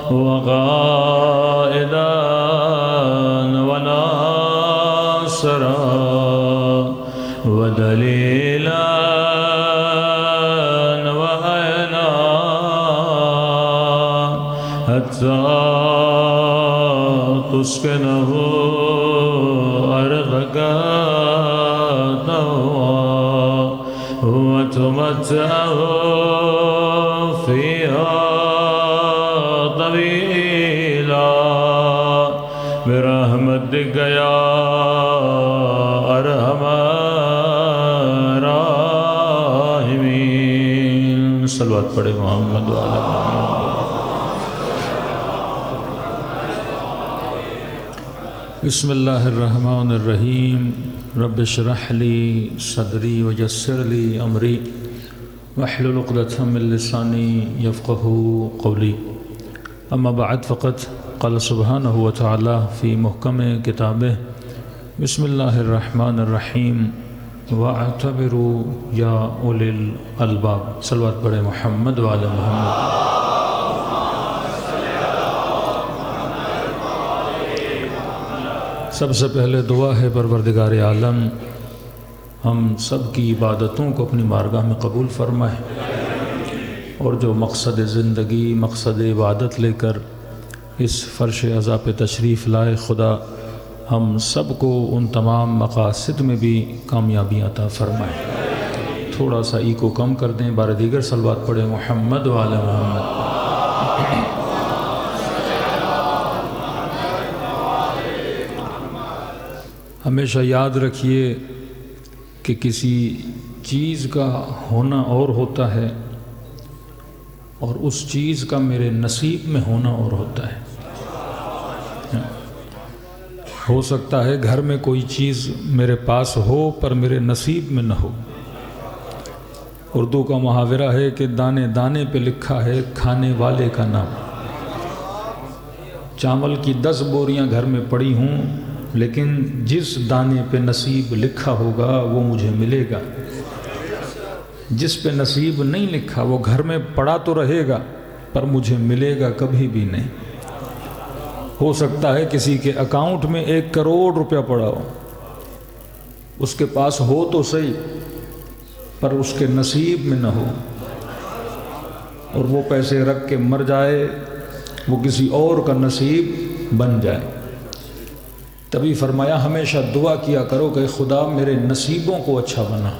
وقائدا وناصرا ودليلا وعينا حتى تسكنه أرضك وتمتعه فيها طويلا برحمتك يا أرحم الراحمين. صلوات پڑھے محمد وعلی محمد. بسم اللہ الرحمن الرحیم. رب اشرح لی صدری ویسر لی امری واحلل عقدۃ من لسانی یفقهوا قولی. اما بعد فقط قال سبحانہ وتعالی فی محکم کتابہ بسم اللہ الرحمن الرحیم واعتبروا یا اولی الالباب. صلوات پڑھے محمد وعلی محمد. سب سے پہلے دعا ہے پروردگار عالم ہم سب کی عبادتوں کو اپنی بارگاہ میں قبول فرمائے، اور جو مقصد زندگی مقصد عبادت لے کر اس فرش عزا پہ تشریف لائے، خدا ہم سب کو ان تمام مقاصد میں بھی کامیابی عطا فرمائے. تھوڑا سا ایکو کم کر دیں، بار دیگر صلوات پڑھیں محمد وعلی محمد. ہمیشہ یاد رکھیے کہ کسی چیز کا ہونا اور ہوتا ہے اور اس چیز کا میرے نصیب میں ہونا اور ہوتا ہے. ہو سکتا ہے گھر میں کوئی چیز میرے پاس ہو پر میرے نصیب میں نہ ہو. اردو کا محاورہ ہے کہ دانے دانے پہ لکھا ہے کھانے والے کا نام. چاول کی 10 بوریاں گھر میں پڑی ہوں، لیکن جس دانے پہ نصیب لکھا ہوگا وہ مجھے ملے گا. جس پہ نصیب نہیں لکھا وہ گھر میں پڑا تو رہے گا پر مجھے ملے گا کبھی بھی نہیں. ہو سکتا ہے کسی کے اکاؤنٹ میں 1 کروڑ روپیہ پڑا ہو، اس کے پاس ہو تو صحیح پر اس کے نصیب میں نہ ہو، اور وہ پیسے رکھ کے مر جائے، وہ کسی اور کا نصیب بن جائے. تبھی فرمایا ہمیشہ دعا کیا کرو کہ خدا میرے نصیبوں کو اچھا بنا.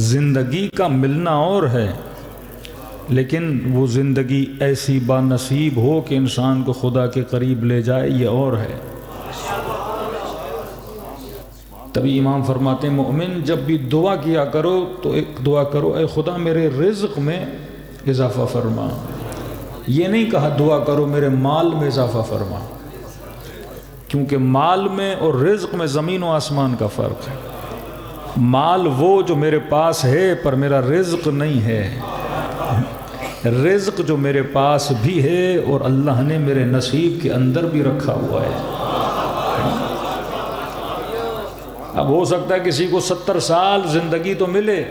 زندگی کا ملنا اور ہے، لیکن وہ زندگی ایسی با نصیب ہو کہ انسان کو خدا کے قریب لے جائے، یہ اور ہے. تبھی امام فرماتے ہیں مومن جب بھی دعا کیا کرو تو ایک دعا کرو اے خدا میرے رزق میں اضافہ فرما. یہ نہیں کہا دعا کرو میرے مال میں اضافہ فرما، کیونکہ مال میں اور رزق میں زمین و آسمان کا فرق ہے. مال وہ جو میرے پاس ہے پر میرا رزق نہیں ہے. رزق جو میرے پاس بھی ہے اور اللہ نے میرے نصیب کے اندر بھی رکھا ہوا ہے. اب ہو سکتا ہے کسی کو 70 سال زندگی تو ملے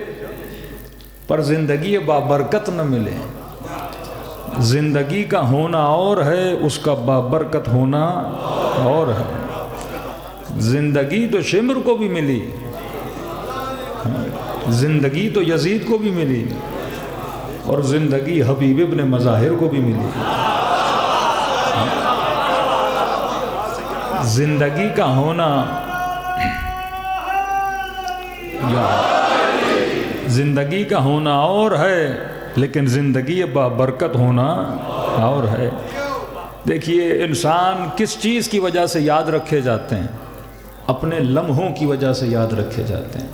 پر زندگی بابرکت نہ ملے. زندگی کا ہونا اور ہے، اس کا بابرکت ہونا اور ہے. زندگی تو شمر کو بھی ملی، زندگی تو یزید کو بھی ملی، اور زندگی حبیب ابن مظاہر کو بھی ملی. زندگی کا ہونا زندگی کا ہونا اور ہے، لیکن زندگی بابرکت ہونا اور ہے. دیکھیے انسان کس چیز کی وجہ سے یاد رکھے جاتے ہیں؟ اپنے لمحوں کی وجہ سے یاد رکھے جاتے ہیں.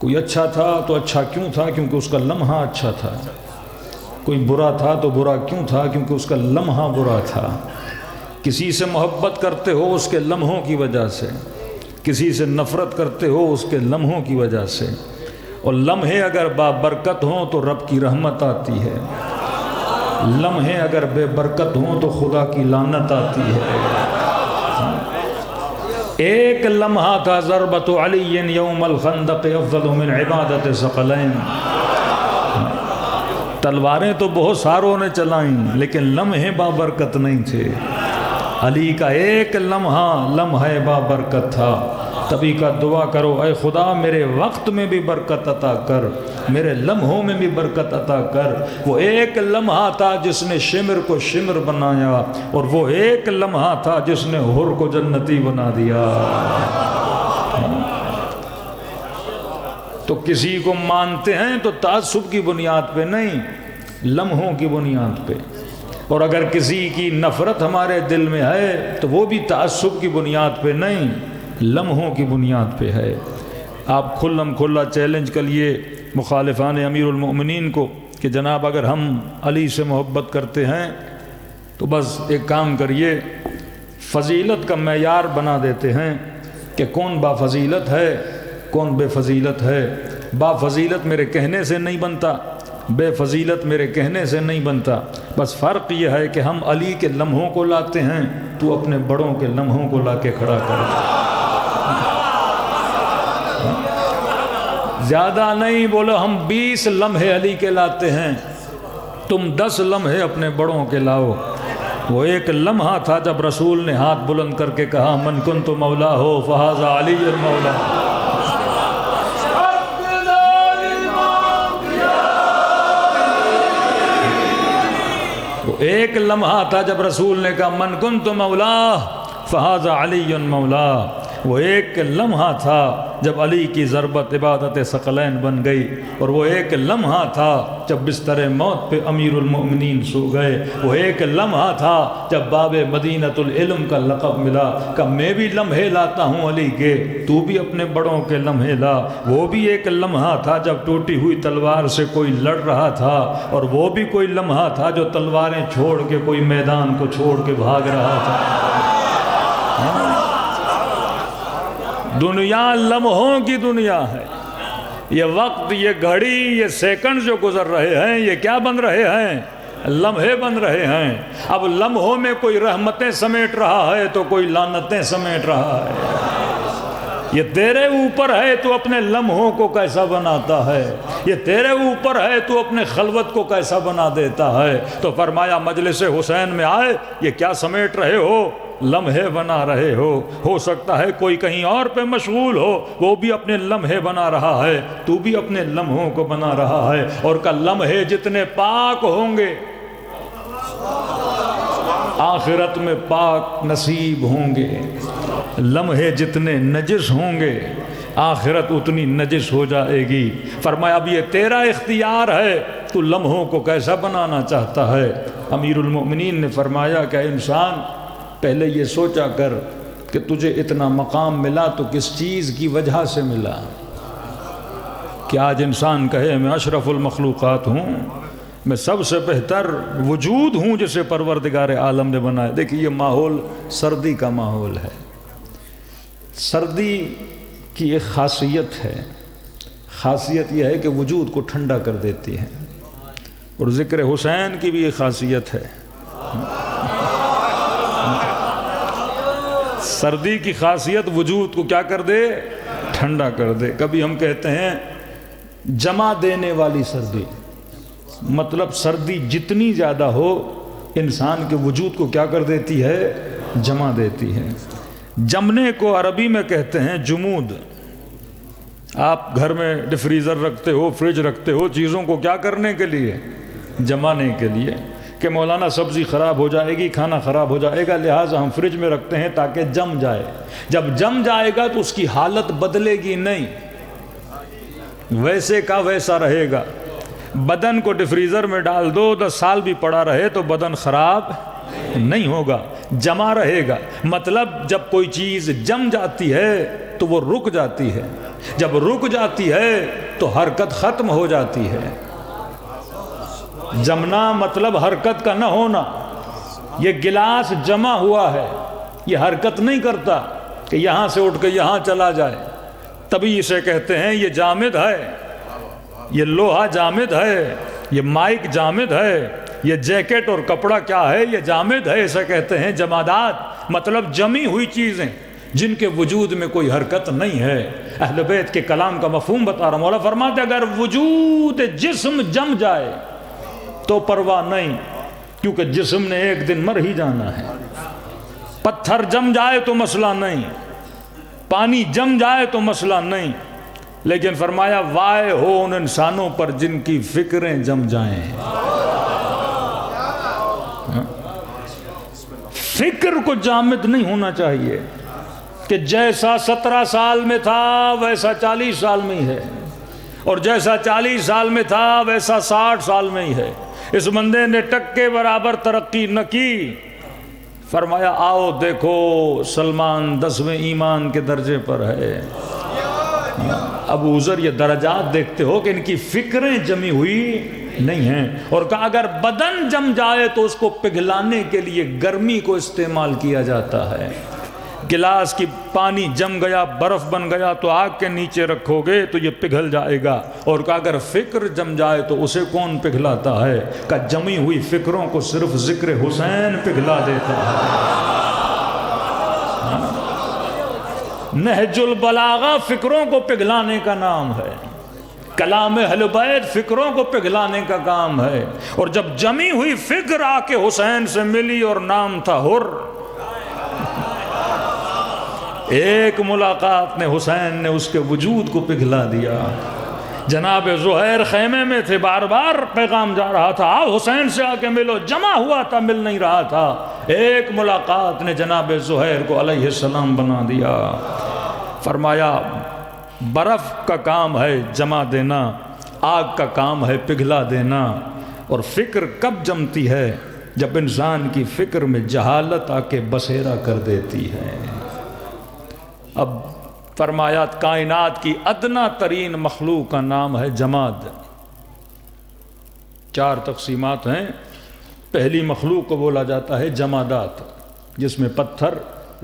کوئی اچھا تھا تو اچھا کیوں تھا؟ کیونکہ اس کا لمحہ اچھا تھا. کوئی برا تھا تو برا کیوں تھا؟ کیونکہ اس کا لمحہ برا تھا. کسی سے محبت کرتے ہو اس کے لمحوں کی وجہ سے، کسی سے نفرت کرتے ہو اس کے لمحوں کی وجہ سے. اور لمحے اگر بابرکت ہوں تو رب کی رحمت آتی ہے، لمحے اگر بے برکت ہوں تو خدا کی لعنت آتی ہے. ایک لمحہ تھا ضربت علی یوم الخندق افضل من عبادت ثقلین. تلواریں تو بہت ساروں نے چلائیں لیکن لمحے بابرکت نہیں تھے. علی کا ایک لمحہ بابرکت تھا. تبھی کا دعا کرو اے خدا میرے وقت میں بھی برکت عطا کر, میرے لمحوں میں بھی برکت عطا کر. وہ ایک لمحہ تھا جس نے شمر کو شمر بنایا, اور وہ ایک لمحہ تھا جس نے حر کو جنتی بنا دیا. تو کسی کو مانتے ہیں تو تعصب کی بنیاد پہ نہیں, لمحوں کی بنیاد پہ. اور اگر کسی کی نفرت ہمارے دل میں ہے تو وہ بھی تعصب کی بنیاد پہ نہیں, لمحوں کی بنیاد پہ ہے. آپ کھلم کھلا چیلنج کریے مخالفان امیر المؤمنین کو کہ جناب اگر ہم علی سے محبت کرتے ہیں تو بس ایک کام کریے, فضیلت کا معیار بنا دیتے ہیں کہ کون با فضیلت ہے کون بے فضیلت ہے. با فضیلت میرے کہنے سے نہیں بنتا, بے فضیلت میرے کہنے سے نہیں بنتا. بس فرق یہ ہے کہ ہم علی کے لمحوں کو لاتے ہیں, تو اپنے بڑوں کے لمحوں کو لا کے کھڑا کر. زیادہ نہیں بولو ہم 20 لمحے علی کے لاتے ہیں, تم 10 لمحے اپنے بڑوں کے لاؤ. وہ ایک لمحہ تھا جب رسول نے ہاتھ بلند کر کے کہا من کنت مولا ہو فہذا علی المولا. وہ ایک لمحہ تھا جب رسول نے کہا من کنت مولا فہذا علی مولا. وہ ایک لمحہ تھا جب علی کی ضربت عبادت ثقلین بن گئی. اور وہ ایک لمحہ تھا جب بستر موت پہ امیر المؤمنین سو گئے. وہ ایک لمحہ تھا جب باب مدینۃ العلم کا لقب ملا. کہ میں بھی لمحے لاتا ہوں علی کے, تو بھی اپنے بڑوں کے لمحے لا. وہ بھی ایک لمحہ تھا جب ٹوٹی ہوئی تلوار سے کوئی لڑ رہا تھا, اور وہ بھی کوئی لمحہ تھا جو تلواریں چھوڑ کے کوئی میدان کو چھوڑ کے بھاگ رہا تھا. دنیا لمحوں کی دنیا ہے. یہ وقت, یہ گھڑی, یہ سیکنڈ جو گزر رہے ہیں یہ کیا بن رہے ہیں؟ لمحے بن رہے ہیں. اب لمحوں میں کوئی رحمتیں سمیٹ رہا ہے تو کوئی لعنتیں سمیٹ رہا ہے. یہ تیرے اوپر ہے تو اپنے لمحوں کو کیسا بناتا ہے, یہ تیرے اوپر ہے تو اپنے خلوت کو کیسا بنا دیتا ہے. تو فرمایا مجلس حسین میں آئے یہ کیا سمیٹ رہے ہو؟ لمحے بنا رہے ہو سکتا ہے کوئی کہیں اور پہ مشغول ہو, وہ بھی اپنے لمحے بنا رہا ہے, تو بھی اپنے لمحوں کو بنا رہا ہے. اور کہ لمحے جتنے پاک ہوں گے آخرت میں پاک نصیب ہوں گے, لمحے جتنے نجس ہوں گے آخرت اتنی نجس ہو جائے گی. فرمایا اب یہ تیرا اختیار ہے, تو لمحوں کو کیسا بنانا چاہتا ہے. امیر المؤمنین نے فرمایا کہ انسان پہلے یہ سوچا کر کہ تجھے اتنا مقام ملا تو کس چیز کی وجہ سے ملا. کہ آج انسان کہے میں اشرف المخلوقات ہوں, میں سب سے بہتر وجود ہوں جسے پروردگار عالم نے بنایا. دیکھیے یہ ماحول سردی کا ماحول ہے. سردی کی ایک خاصیت ہے, خاصیت یہ ہے کہ وجود کو ٹھنڈا کر دیتی ہے. اور ذکر حسین کی بھی ایک خاصیت ہے. سردی کی خاصیت وجود کو کیا کر دے؟ ٹھنڈا کر دے. کبھی ہم کہتے ہیں جمع دینے والی سردی, مطلب سردی جتنی زیادہ ہو انسان کے وجود کو کیا کر دیتی ہے؟ جمع دیتی ہے. جمنے کو عربی میں کہتے ہیں جمود. آپ گھر میں ڈیفریزر رکھتے ہو, فریج رکھتے ہو, چیزوں کو کیا کرنے کے لیے؟ جمانے کے لیے. کہ مولانا سبزی خراب ہو جائے گی, کھانا خراب ہو جائے گا, لہٰذا ہم فریج میں رکھتے ہیں تاکہ جم جائے. جب جم جائے گا تو اس کی حالت بدلے گی نہیں, ویسے کا ویسا رہے گا. بدن کو ڈیفریزر میں ڈال دو, 10 سال بھی پڑا رہے تو بدن خراب نہیں ہوگا, جمع رہے گا. مطلب جب کوئی چیز جم جاتی ہے تو وہ رک جاتی ہے, جب رک جاتی ہے تو حرکت ختم ہو جاتی ہے. جمنا مطلب حرکت کا نہ ہونا. یہ گلاس جمع ہوا ہے, یہ حرکت نہیں کرتا کہ یہاں سے اٹھ کے یہاں چلا جائے, تبھی اسے کہتے ہیں یہ جامد ہے, یہ لوہا جامد ہے, یہ مائک جامد ہے, یہ جیکٹ اور کپڑا کیا ہے؟ یہ جامد ہے. اسے کہتے ہیں جمادات, مطلب جمی ہوئی چیزیں. جن کے وجود میں کوئی حرکت نہیں ہے. اہل بیت کے کلام کا مفہوم بتا رہا ہوں. مولا فرماتے اگر وجود جسم جم جائے تو پرواہ نہیں، کیونکہ جسم نے ایک دن مر ہی جانا ہے. پتھر جم جائے تو مسئلہ نہیں، پانی جم جائے تو مسئلہ نہیں، لیکن فرمایا وائے ہو ان انسانوں پر جن کی فکریں جم جائیں. فکر کو جامد نہیں ہونا چاہیے کہ جیسا 17 سال میں تھا ویسا 40 سال میں ہی ہے، اور جیسا 40 سال میں تھا ویسا 60 سال میں ہی ہے. اس بندے نے ٹکے برابر ترقی نہ کی. فرمایا آؤ دیکھو سلمان 10ویں ایمان کے درجے پر ہے. ابو ذر یہ درجات دیکھتے ہو کہ ان کی فکریں جمی ہوئی نہیں ہیں. اور کہا اگر بدن جم جائے تو اس کو پگھلانے کے لیے گرمی کو استعمال کیا جاتا ہے. گلاس کی پانی جم گیا، برف بن گیا تو آگ کے نیچے رکھو گے تو یہ پگھل جائے گا. اور کہا اگر فکر جم جائے تو اسے کون پگھلاتا ہے؟ کہ جمی ہوئی فکروں کو صرف ذکر حسین پگھلا دیتا ہے. نہج البلاغہ فکروں کو پگھلانے کا نام ہے. کلام اہل بیت فکروں کو پگھلانے کا کام ہے. اور جب جمی ہوئی فکر آ کے حسین سے ملی اور نام تھا حر، ایک ملاقات نے حسین نے اس کے وجود کو پگھلا دیا. جناب زہیر خیمے میں تھے، بار بار پیغام جا رہا تھا آؤ حسین سے آ کے ملو، جمع ہوا تھا مل نہیں رہا تھا. ایک ملاقات نے جناب زہیر کو علیہ السلام بنا دیا. فرمایا برف کا کام ہے جمع دینا، آگ کا کام ہے پگھلا دینا. اور فکر کب جمتی ہے؟ جب انسان کی فکر میں جہالت آ کے بسیرا کر دیتی ہے. اب فرمایا کائنات کی ادنا ترین مخلوق کا نام ہے جماد. 4 تقسیمات ہیں. پہلی مخلوق کو بولا جاتا ہے جمادات، جس میں پتھر،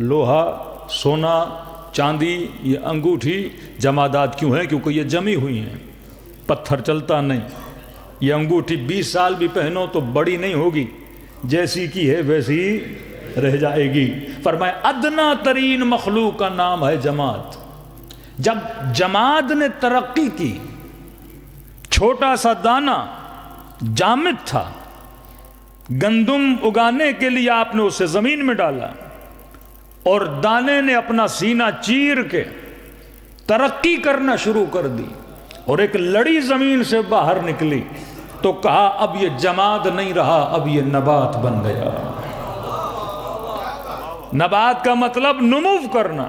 لوہا، سونا، چاندی، یہ انگوٹھی جمادات کیوں ہیں؟ کیونکہ یہ جمی ہوئی ہیں. پتھر چلتا نہیں، یہ انگوٹھی 20 سال بھی پہنو تو بڑی نہیں ہوگی، جیسی کی ہے ویسی رہ جائے گی. فرمایا ادنا ترین مخلوق کا نام ہے جماد. جب جماد نے ترقی کی، چھوٹا سا دانہ جامد تھا، گندم اگانے کے لیے آپ نے اسے زمین میں ڈالا اور دانے نے اپنا سینہ چیر کے ترقی کرنا شروع کر دی اور ایک لڑی زمین سے باہر نکلی تو کہا اب یہ جماد نہیں رہا، اب یہ نبات بن گیا. نبات کا مطلب نمو کرنا.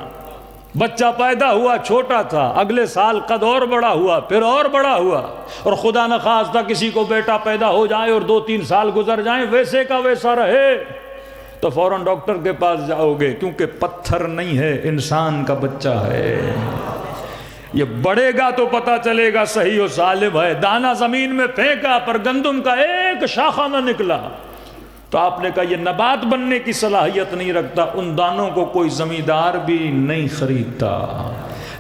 بچہ پیدا ہوا چھوٹا تھا، اگلے سال قد اور بڑا ہوا، پھر اور بڑا ہوا، اور خدا نخواستہ کسی کو بیٹا پیدا ہو جائے اور 2-3 سال گزر جائیں ویسے کا ویسا رہے تو فوراً ڈاکٹر کے پاس جاؤ گے، کیونکہ پتھر نہیں ہے، انسان کا بچہ ہے. یہ بڑھے گا تو پتہ چلے گا صحیح و سالم ہے. دانہ زمین میں پھینکا پر گندم کا ایک شاخہ نہ نکلا تو آپ نے کہا یہ نبات بننے کی صلاحیت نہیں رکھتا. ان دانوں کو کوئی زمیندار بھی نہیں خریدتا.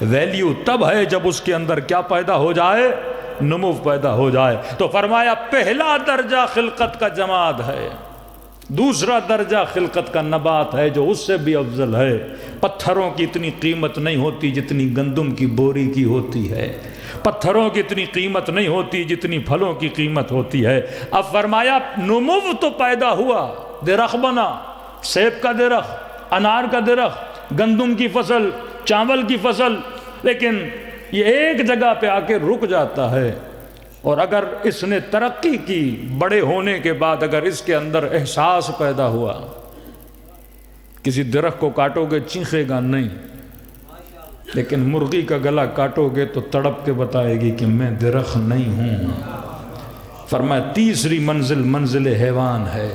ویلیو تب ہے جب اس کے اندر کیا پیدا ہو جائے؟ نمو پیدا ہو جائے. تو فرمایا پہلا درجہ خلقت کا جماد ہے، دوسرا درجہ خلقت کا نبات ہے جو اس سے بھی افضل ہے. پتھروں کی اتنی قیمت نہیں ہوتی جتنی گندم کی بوری کی ہوتی ہے. پتھروں کی اتنی قیمت نہیں ہوتی جتنی پھلوں کی قیمت ہوتی ہے. اب فرمایا نمو تو پیدا ہوا، درخت بنا، سیب کا درخت، انار کا درخت، گندم کی فصل، چاول کی فصل، لیکن یہ ایک جگہ پہ آ کے رک جاتا ہے. اور اگر اس نے ترقی کی، بڑے ہونے کے بعد اگر اس کے اندر احساس پیدا ہوا، کسی درخت کو کاٹو گے چیخے گا نہیں، لیکن مرغی کا گلا کاٹو گے تو تڑپ کے بتائے گی کہ میں درخت نہیں ہوں. فرمایا تیسری منزل منزل حیوان ہے،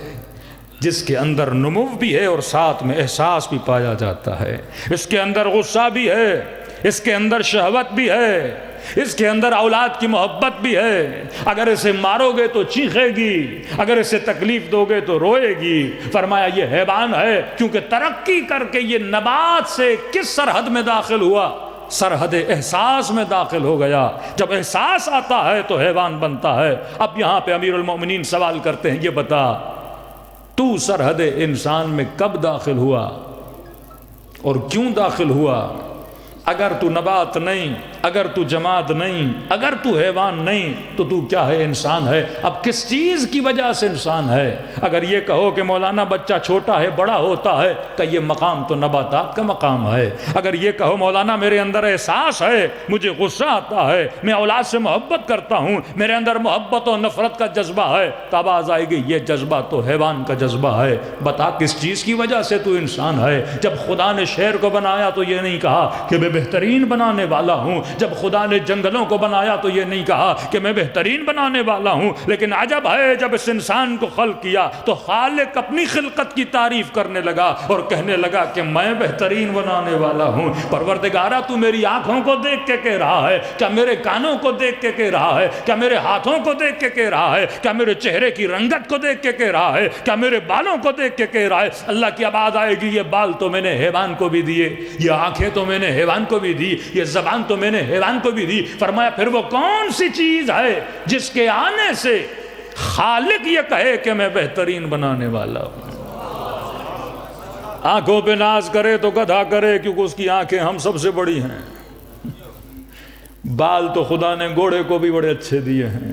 جس کے اندر نمو بھی ہے اور ساتھ میں احساس بھی پایا جاتا ہے. اس کے اندر غصہ بھی ہے، اس کے اندر شہوت بھی ہے، اس کے اندر اولاد کی محبت بھی ہے. اگر اسے مارو گے تو چیخے گی، اگر اسے تکلیف دو گے تو روئے گی. فرمایا یہ حیوان ہے، کیونکہ ترقی کر کے یہ نبات سے کس سرحد میں داخل ہوا؟ سرحد احساس میں داخل ہو گیا. جب احساس آتا ہے تو حیوان بنتا ہے. اب یہاں پہ امیر المومنین سوال کرتے ہیں، یہ بتا تو سرحد انسان میں کب داخل ہوا؟ اور کیوں داخل ہوا؟ اگر تو نبات نہیں، اگر تو جماد نہیں، اگر تو حیوان نہیں تو کیا ہے؟ انسان ہے۔ اب کس چیز کی وجہ سے انسان ہے؟ اگر یہ کہو کہ مولانا بچہ چھوٹا ہے بڑا ہوتا ہے، کہ یہ مقام تو نباتات کا مقام ہے۔ اگر یہ کہو مولانا میرے اندر احساس ہے، مجھے غصہ آتا ہے، میں اولاد سے محبت کرتا ہوں، میرے اندر محبت و نفرت کا جذبہ ہے، تو آواز آئے گی یہ جذبہ تو حیوان کا جذبہ ہے۔ بتا کس چیز کی وجہ سے تو انسان ہے؟ جب خدا نے شیر کو بنایا تو یہ نہیں کہا کہ میں بہترین بنانے والا ہوں، جب خدا نے جنگلوں کو بنایا تو یہ نہیں کہا کہ میں بہترین بنانے والا ہوں، لیکن عجب ہے جب اس انسان کو خلق کیا تو خالق اپنی خلقت کی تعریف کرنے لگا اور کہنے لگا کہ میں بہترین بنانے والا ہوں۔ پروردگارہ تو میری آنکھوں کو دیکھ کے کہہ رہا ہے، کیا میرے کانوں کو دیکھ کے کہہ رہا ہے، کیا میرے ہاتھوں کو دیکھ کے کہہ رہا ہے، کیا میرے چہرے کی رنگت کو دیکھ کے کہہ رہا ہے، کیا میرے بالوں کو دیکھ کے کہہ رہا ہے؟ اللہ کی آواز آئے گی یہ بال تو میں نے حیوان کو بھی دیے، یہ آنکھیں تو میں نے حیوان کو بھی دی، یہ زبان تو میں نے حیوان کو بھی دی۔ فرمایا پھر وہ کون سی چیز ہے جس کے آنے سے خالق یہ کہے کہ میں بہترین بنانے والا ہوں؟ آنکھوں پہ ناز کرے تو گدھا کرے، کیونکہ اس کی آنکھیں ہم سب سے بڑی ہیں۔ بال تو خدا نے گھوڑے کو بھی بڑے اچھے دیے ہیں،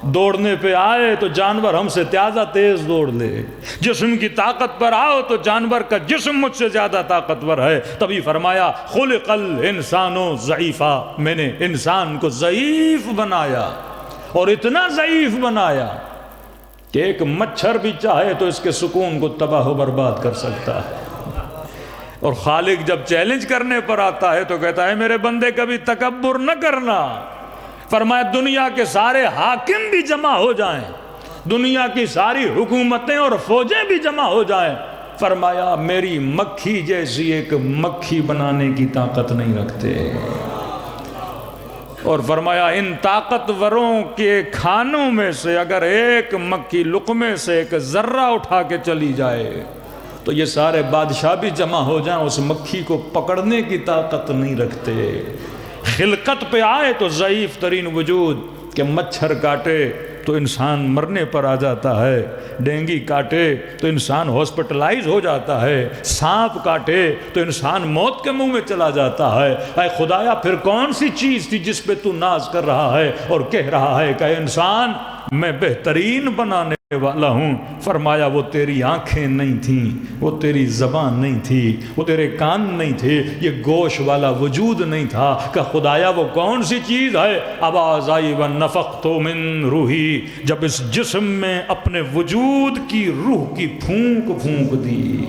دوڑنے پہ آئے تو جانور ہم سے زیادہ تیز دوڑ لے، جسم کی طاقت پر آؤ تو جانور کا جسم مجھ سے زیادہ طاقتور ہے۔ تبھی فرمایا خلق الانسان ضعیفا، میں نے انسان کو ضعیف بنایا، اور اتنا ضعیف بنایا کہ ایک مچھر بھی چاہے تو اس کے سکون کو تباہ و برباد کر سکتا ہے۔ اور خالق جب چیلنج کرنے پر آتا ہے تو کہتا ہے میرے بندے کبھی تکبر نہ کرنا۔ فرمایا دنیا کے سارے حاکم بھی جمع ہو جائیں، دنیا کی ساری حکومتیں اور فوجیں بھی جمع ہو جائیں، فرمایا میری مکھی جیسی ایک مکھی بنانے کی طاقت نہیں رکھتے۔ اور فرمایا ان طاقتوروں کے کھانوں میں سے اگر ایک مکھی لقمے سے ایک ذرہ اٹھا کے چلی جائے تو یہ سارے بادشاہ بھی جمع ہو جائیں، اس مکھی کو پکڑنے کی طاقت نہیں رکھتے۔ خلقت پہ آئے تو ضعیف ترین وجود کہ مچھر کاٹے تو انسان مرنے پر آ جاتا ہے، ڈینگی کاٹے تو انسان ہاسپٹلائز ہو جاتا ہے، سانپ کاٹے تو انسان موت کے منہ میں چلا جاتا ہے۔ اے خدایا پھر کون سی چیز تھی جس پہ تو ناز کر رہا ہے اور کہہ رہا ہے کہ انسان میں بہترین بنانے والا ہوں؟ فرمایا وہ تیری آنکھیں نہیں تھیں، وہ تیری زبان نہیں تھی، وہ تیرے کان نہیں تھے، یہ گوش والا وجود نہیں تھا۔ کہ خدایا وہ کون سی چیز ہے؟ آواز آئی وَنَفَخْتُ مِن روحی، جب اس جسم میں اپنے وجود کی روح کی پھونک دی،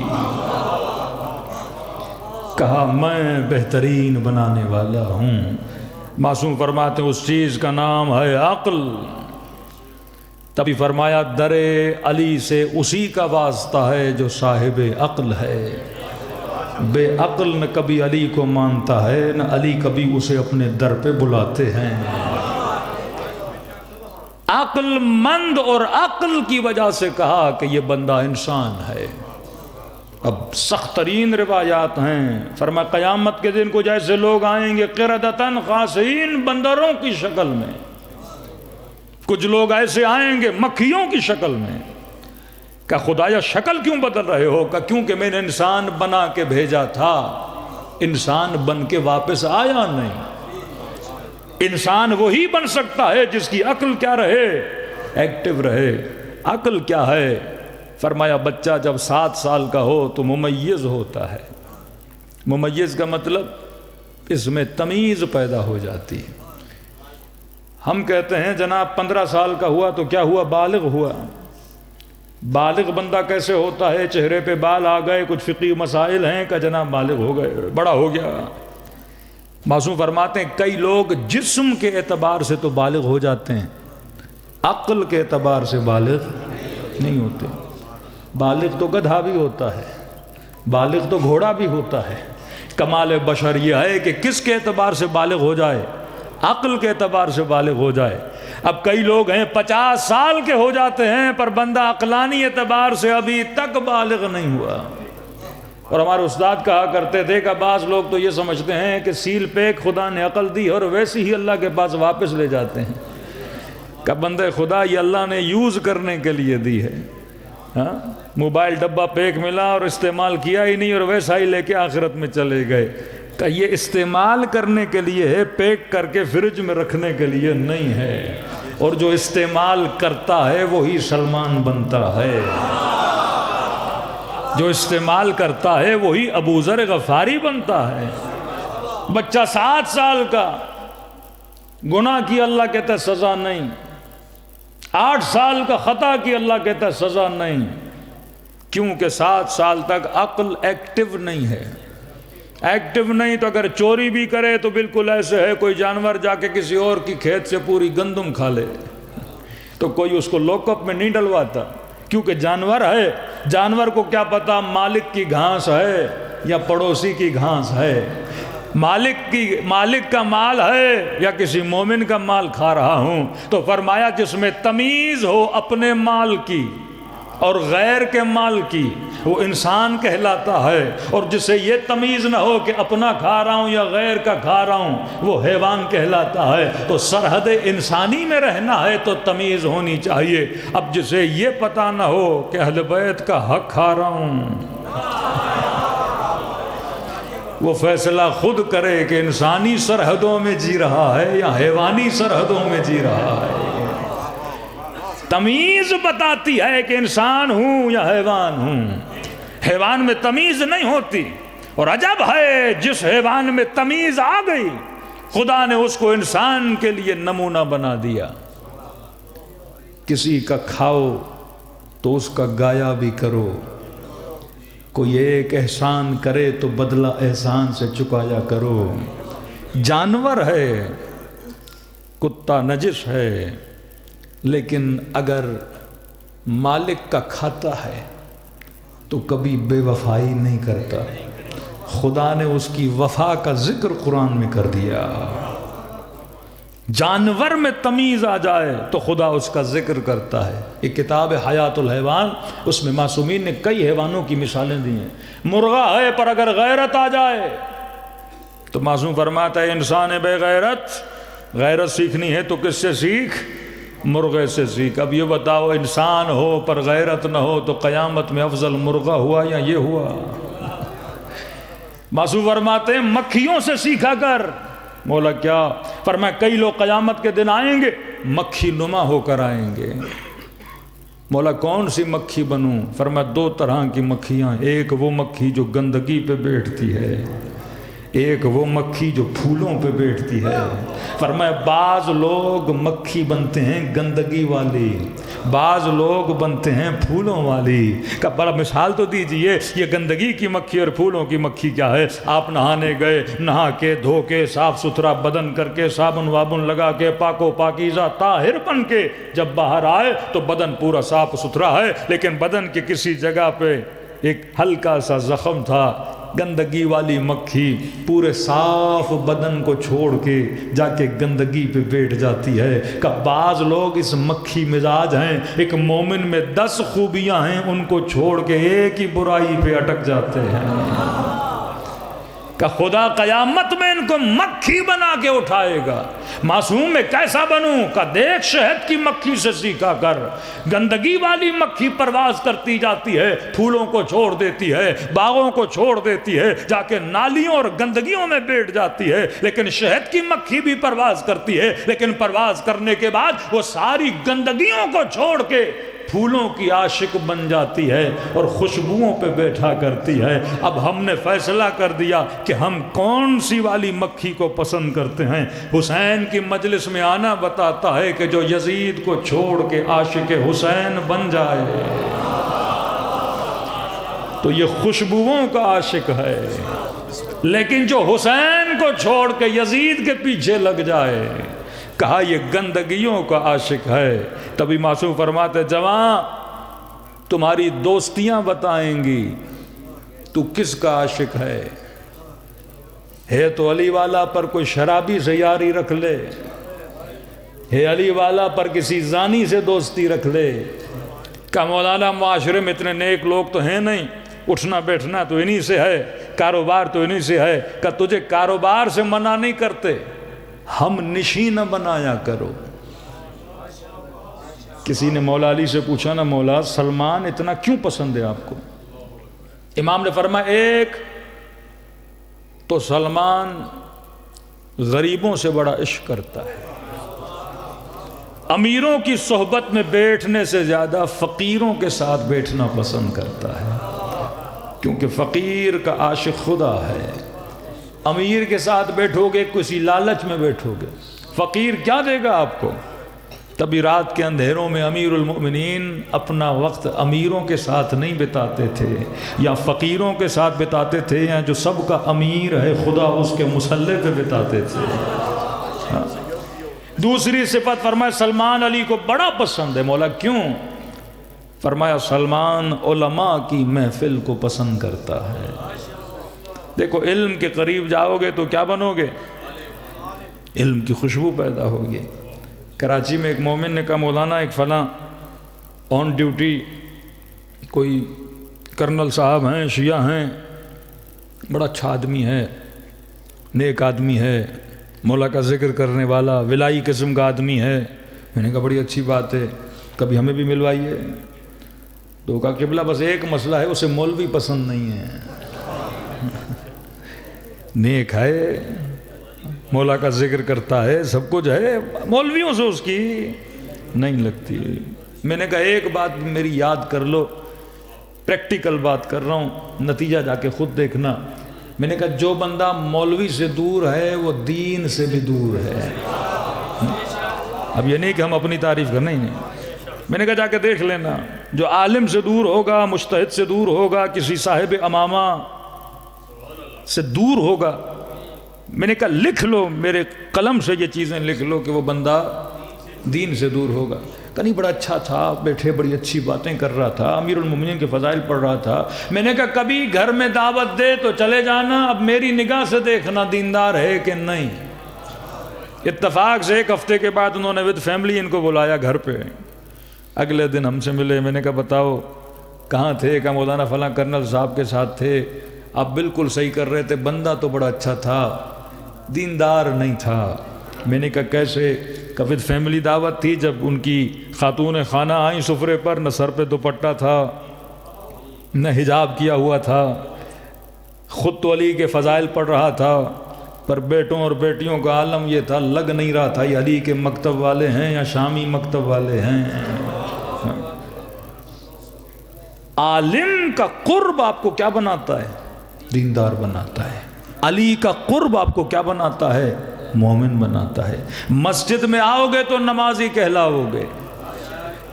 کہا میں بہترین بنانے والا ہوں۔ معصوم فرماتے ہیں اس چیز کا نام ہے عقل۔ تبھی فرمایا در علی سے اسی کا واسطہ ہے جو صاحب عقل ہے، بے عقل نہ کبھی علی کو مانتا ہے، نہ علی کبھی اسے اپنے در پہ بلاتے ہیں۔ عقل مند اور عقل کی وجہ سے کہا کہ یہ بندہ انسان ہے۔ اب سخت ترین روایات ہیں، فرمایا قیامت کے دن کو جیسے لوگ آئیں گے قردۃ خاسئین، بندروں کی شکل میں، کچھ لوگ ایسے آئیں گے مکھیوں کی شکل میں۔ کہ خدایا شکل کیوں بدل رہے ہو؟ کہ کیونکہ میں نے انسان بنا کے بھیجا تھا، انسان بن کے واپس آیا نہیں۔ انسان وہی بن سکتا ہے جس کی عقل کیا رہے؟ ایکٹیو رہے۔ عقل کیا ہے؟ فرمایا بچہ جب 7 سال کا ہو تو ممیز ہوتا ہے۔ ممیز کا مطلب اس میں تمیز پیدا ہو جاتی ہے۔ ہم کہتے ہیں جناب 15 سال کا ہوا تو کیا ہوا؟ بالغ ہوا۔ بالغ بندہ کیسے ہوتا ہے؟ چہرے پہ بال آ گئے، کچھ فقہی مسائل ہیں کہ جناب بالغ ہو گئے، بڑا ہو گیا۔ معصوم فرماتے ہیں کئی لوگ جسم کے اعتبار سے تو بالغ ہو جاتے ہیں، عقل کے اعتبار سے بالغ نہیں ہوتے۔ بالغ تو گدھا بھی ہوتا ہے، بالغ تو گھوڑا بھی ہوتا ہے۔ کمال بشر یہ ہے کہ کس کے اعتبار سے بالغ ہو جائے؟ عقل کے اعتبار سے بالغ ہو جائے۔ اب کئی لوگ ہیں 50 سال کے ہو جاتے ہیں پر بندہ عقلانی اعتبار سے ابھی تک بالغ نہیں ہوا۔ اور ہمارے استاد کہا کرتے تھے کہ بعض لوگ تو یہ سمجھتے ہیں کہ سیل پیک خدا نے عقل دی اور ویسی ہی اللہ کے پاس واپس لے جاتے ہیں۔ کہ بندے خدا یہ اللہ نے یوز کرنے کے لیے دی ہے، ہاں موبائل ڈبہ پیک ملا اور استعمال کیا ہی نہیں اور ویسا ہی لے کے آخرت میں چلے گئے. کہ یہ استعمال کرنے کے لیے ہے، پیک کر کے فریج میں رکھنے کے لیے نہیں ہے. اور جو استعمال کرتا ہے وہی سلمان بنتا ہے، جو استعمال کرتا ہے وہی ابو ذر غفاری بنتا ہے. بچہ 7 سال کا گناہ کی اللہ کہتا ہے سزا نہیں، 8 سال کا خطا کی اللہ کہتا ہے سزا نہیں، کیونکہ 7 سال تک عقل ایکٹیو نہیں ہے. ایکٹیو نہیں تو اگر چوری بھی کرے تو بالکل ایسے ہے کوئی جانور جا کے کسی اور کی کھیت سے پوری گندم کھا لے تو کوئی اس کو لوک اپ میں نہیں ڈلواتا، کیونکہ جانور ہے. جانور کو کیا پتا مالک کی گھاس ہے یا پڑوسی کی گھاس ہے، مالک کا مال ہے یا کسی مومن کا مال کھا رہا ہوں. تو فرمایا جس میں تمیز ہو اپنے مال کی اور غیر کے مال کی وہ انسان کہلاتا ہے، اور جسے یہ تمیز نہ ہو کہ اپنا کھا رہا ہوں یا غیر کا کھا رہا ہوں وہ حیوان کہلاتا ہے. تو سرحد انسانی میں رہنا ہے تو تمیز ہونی چاہیے. اب جسے یہ پتہ نہ ہو کہ اہل بیت کا حق کھا رہا ہوں، وہ فیصلہ خود کرے کہ انسانی سرحدوں میں جی رہا ہے یا حیوانی سرحدوں میں جی رہا ہے. تمیز بتاتی ہے کہ انسان ہوں یا حیوان ہوں. حیوان میں تمیز نہیں ہوتی، اور عجب ہے جس حیوان میں تمیز آ گئی خدا نے اس کو انسان کے لیے نمونہ بنا دیا. کسی کا کھاؤ تو اس کا گایا بھی کرو، کوئی ایک احسان کرے تو بدلہ احسان سے چکایا کرو. جانور ہے، کتا نجس ہے، لیکن اگر مالک کا کھاتا ہے تو کبھی بے وفائی نہیں کرتا. خدا نے اس کی وفا کا ذکر قرآن میں کر دیا. جانور میں تمیز آ جائے تو خدا اس کا ذکر کرتا ہے. ایک کتاب حیات الحیوان، اس میں معصومین نے کئی حیوانوں کی مثالیں دی ہیں. مرغا ہے پر اگر غیرت آ جائے تو معصوم فرماتا ہے انسان بے غیرت سیکھنی ہے تو کس سے سیکھ؟ مرغے سے سیکھ. اب یہ بتاؤ انسان ہو پر غیرت نہ ہو تو قیامت میں افضل مرغا ہوا یا یہ ہوا؟ معصوم فرماتے ہیں مکھیوں سے سیکھا کر. مولا کیا؟ فرمایا کئی لوگ قیامت کے دن آئیں گے مکھی نما ہو کر آئیں گے. مولا کون سی مکھی بنوں؟ فرمایا 2 طرح کی مکھیاں، ایک وہ مکھی جو گندگی پہ بیٹھتی ہے، ایک وہ مکھی جو پھولوں پہ بیٹھتی ہے. فرمایا بعض لوگ مکھی بنتے ہیں گندگی والی، بعض لوگ بنتے ہیں پھولوں والی. کا بڑا مثال تو دیجئے، یہ گندگی کی مکھی اور پھولوں کی مکھی کیا ہے؟ آپ نہانے گئے، نہا کے دھو کے صاف ستھرا بدن کر کے صابن وابن لگا کے پاک و پاکیزہ طاہر بن کے جب باہر آئے تو بدن پورا صاف ستھرا ہے، لیکن بدن کی کسی جگہ پہ ایک ہلکا سا زخم تھا. گندگی والی مکھی پورے صاف بدن کو چھوڑ کے جا کے گندگی پہ بیٹھ جاتی ہے. کہ بعض لوگ اس مکھی مزاج ہیں، ایک مومن میں 10 خوبیاں ہیں ان کو چھوڑ کے ایک ہی برائی پہ اٹک جاتے ہیں. کہ خدا قیامت میں ان کو مکھی بنا کے اٹھائے گا. معصوم میں کیسا بنوں؟ کہ دیکھ شہد کی مکھی سے سیکھا کر. گندگی والی مکھی پرواز کرتی جاتی ہے، پھولوں کو چھوڑ دیتی ہے، باغوں کو چھوڑ دیتی ہے، جا کے نالیوں اور گندگیوں میں بیٹھ جاتی ہے. لیکن شہد کی مکھی بھی پرواز کرتی ہے، لیکن پرواز کرنے کے بعد وہ ساری گندگیوں کو چھوڑ کے پھولوں کی عاشق بن جاتی ہے اور خوشبوؤں پہ بیٹھا کرتی ہے. اب ہم نے فیصلہ کر دیا کہ ہم کون سی والی مکھی کو پسند کرتے ہیں. حسین کی مجلس میں آنا بتاتا ہے کہ جو یزید کو چھوڑ کے عاشق حسین بن جائے تو یہ خوشبوؤں کا عاشق ہے، لیکن جو حسین کو چھوڑ کے یزید کے پیچھے لگ جائے کہا یہ گندگیوں کا عاشق ہے. تبھی معصوم فرماتے جوان تمہاری دوستیاں بتائیں گی تو کس کا عاشق ہے تو علی والا پر کوئی شرابی سے یاری رکھ لے، ہے علی والا پر کسی زانی سے دوستی رکھ لے. کہ مولانا معاشرے میں اتنے نیک لوگ تو ہیں نہیں، اٹھنا بیٹھنا تو انہی سے ہے، کاروبار تو انہی سے ہے. کہ تجھے کاروبار سے منع نہیں کرتے، ہم نشی نہ بنایا کرو کسی نے مولا علی سے پوچھا نا مولا سلمان اتنا کیوں پسند ہے آپ کو؟ امام نے فرمایا ایک تو سلمان غریبوں سے بڑا عشق کرتا ہے، امیروں کی صحبت میں بیٹھنے سے زیادہ فقیروں کے ساتھ بیٹھنا پسند کرتا ہے، کیونکہ فقیر کا عاشق خدا ہے۔ امیر کے ساتھ بیٹھو گے کسی لالچ میں بیٹھو گے، فقیر کیا دے گا آپ کو؟ تبھی رات کے اندھیروں میں امیر المؤمنین اپنا وقت امیروں کے ساتھ نہیں بتاتے تھے یا فقیروں کے ساتھ بتاتے تھے، یا جو سب کا امیر ہے خدا اس کے مصلے پہ بتاتے تھے۔ دوسری صفت فرمایا سلمان علی کو بڑا پسند ہے۔ مولا کیوں؟ فرمایا سلمان علماء کی محفل کو پسند کرتا ہے۔ دیکھو علم کے قریب جاؤ گے تو کیا بنو گے؟ علم کی خوشبو پیدا ہوگی۔ کراچی میں ایک مومن نے کہا مولانا ایک فلاں آن ڈیوٹی کوئی کرنل صاحب ہیں، شیعہ ہیں، بڑا اچھا آدمی ہے، نیک آدمی ہے، مولا کا ذکر کرنے والا ولائی قسم کا آدمی ہے۔ میں نے کہا بڑی اچھی بات ہے، کبھی ہمیں بھی ملوائیے۔ تو کہا قبلہ بس ایک مسئلہ ہے، اسے مولوی پسند نہیں ہے۔ نیک ہے، مولا کا ذکر کرتا ہے، سب کچھ ہے، مولویوں سے اس کی نہیں لگتی۔ میں نے کہا ایک بات میری یاد کر لو، پریکٹیکل بات کر رہا ہوں، نتیجہ جا کے خود دیکھنا۔ میں نے کہا جو بندہ مولوی سے دور ہے وہ دین سے بھی دور ہے۔ اب یہ نہیں کہ ہم اپنی تعریف کرنا ہی نہیں، میں نے کہا جا کے دیکھ لینا، جو عالم سے دور ہوگا، مجتہد سے دور ہوگا، کسی صاحب امامہ سے دور ہوگا، میں نے کہا لکھ لو، میرے قلم سے یہ چیزیں لکھ لو کہ وہ بندہ دین سے دور ہوگا۔ کہ نہیں بڑا اچھا تھا، بیٹھے بڑی اچھی باتیں کر رہا تھا، امیر المومنین کے فضائل پڑھ رہا تھا۔ میں نے کہا کبھی گھر میں دعوت دے تو چلے جانا، اب میری نگاہ سے دیکھنا دیندار ہے کہ نہیں۔ اتفاق سے ایک ہفتے کے بعد انہوں نے ود فیملی ان کو بلایا گھر پہ، اگلے دن ہم سے ملے۔ میں نے کہا بتاؤ کہاں تھے؟ کہ مولانا فلاں کرنل صاحب کے ساتھ تھے، آپ بالکل صحیح کر رہے تھے، بندہ تو بڑا اچھا تھا، دیندار نہیں تھا۔ میں نے کہا کیسے؟ کہ ود فیملی دعوت تھی، جب ان کی خاتون خانہ آئیں سفرے پر، نہ سر پہ دوپٹہ تھا نہ حجاب کیا ہوا تھا، خود تو علی کے فضائل پڑھ رہا تھا، پر بیٹوں اور بیٹیوں کا عالم یہ تھا، لگ نہیں رہا تھا یہ علی کے مکتب والے ہیں یا شامی مکتب والے ہیں۔ عالم کا قرب آپ کو کیا بناتا ہے؟ دیندار بناتا ہے۔ علی کا قرب آپ کو کیا بناتا ہے؟ مومن بناتا ہے۔ مسجد میں آؤ گے تو نمازی کہلاؤ گے،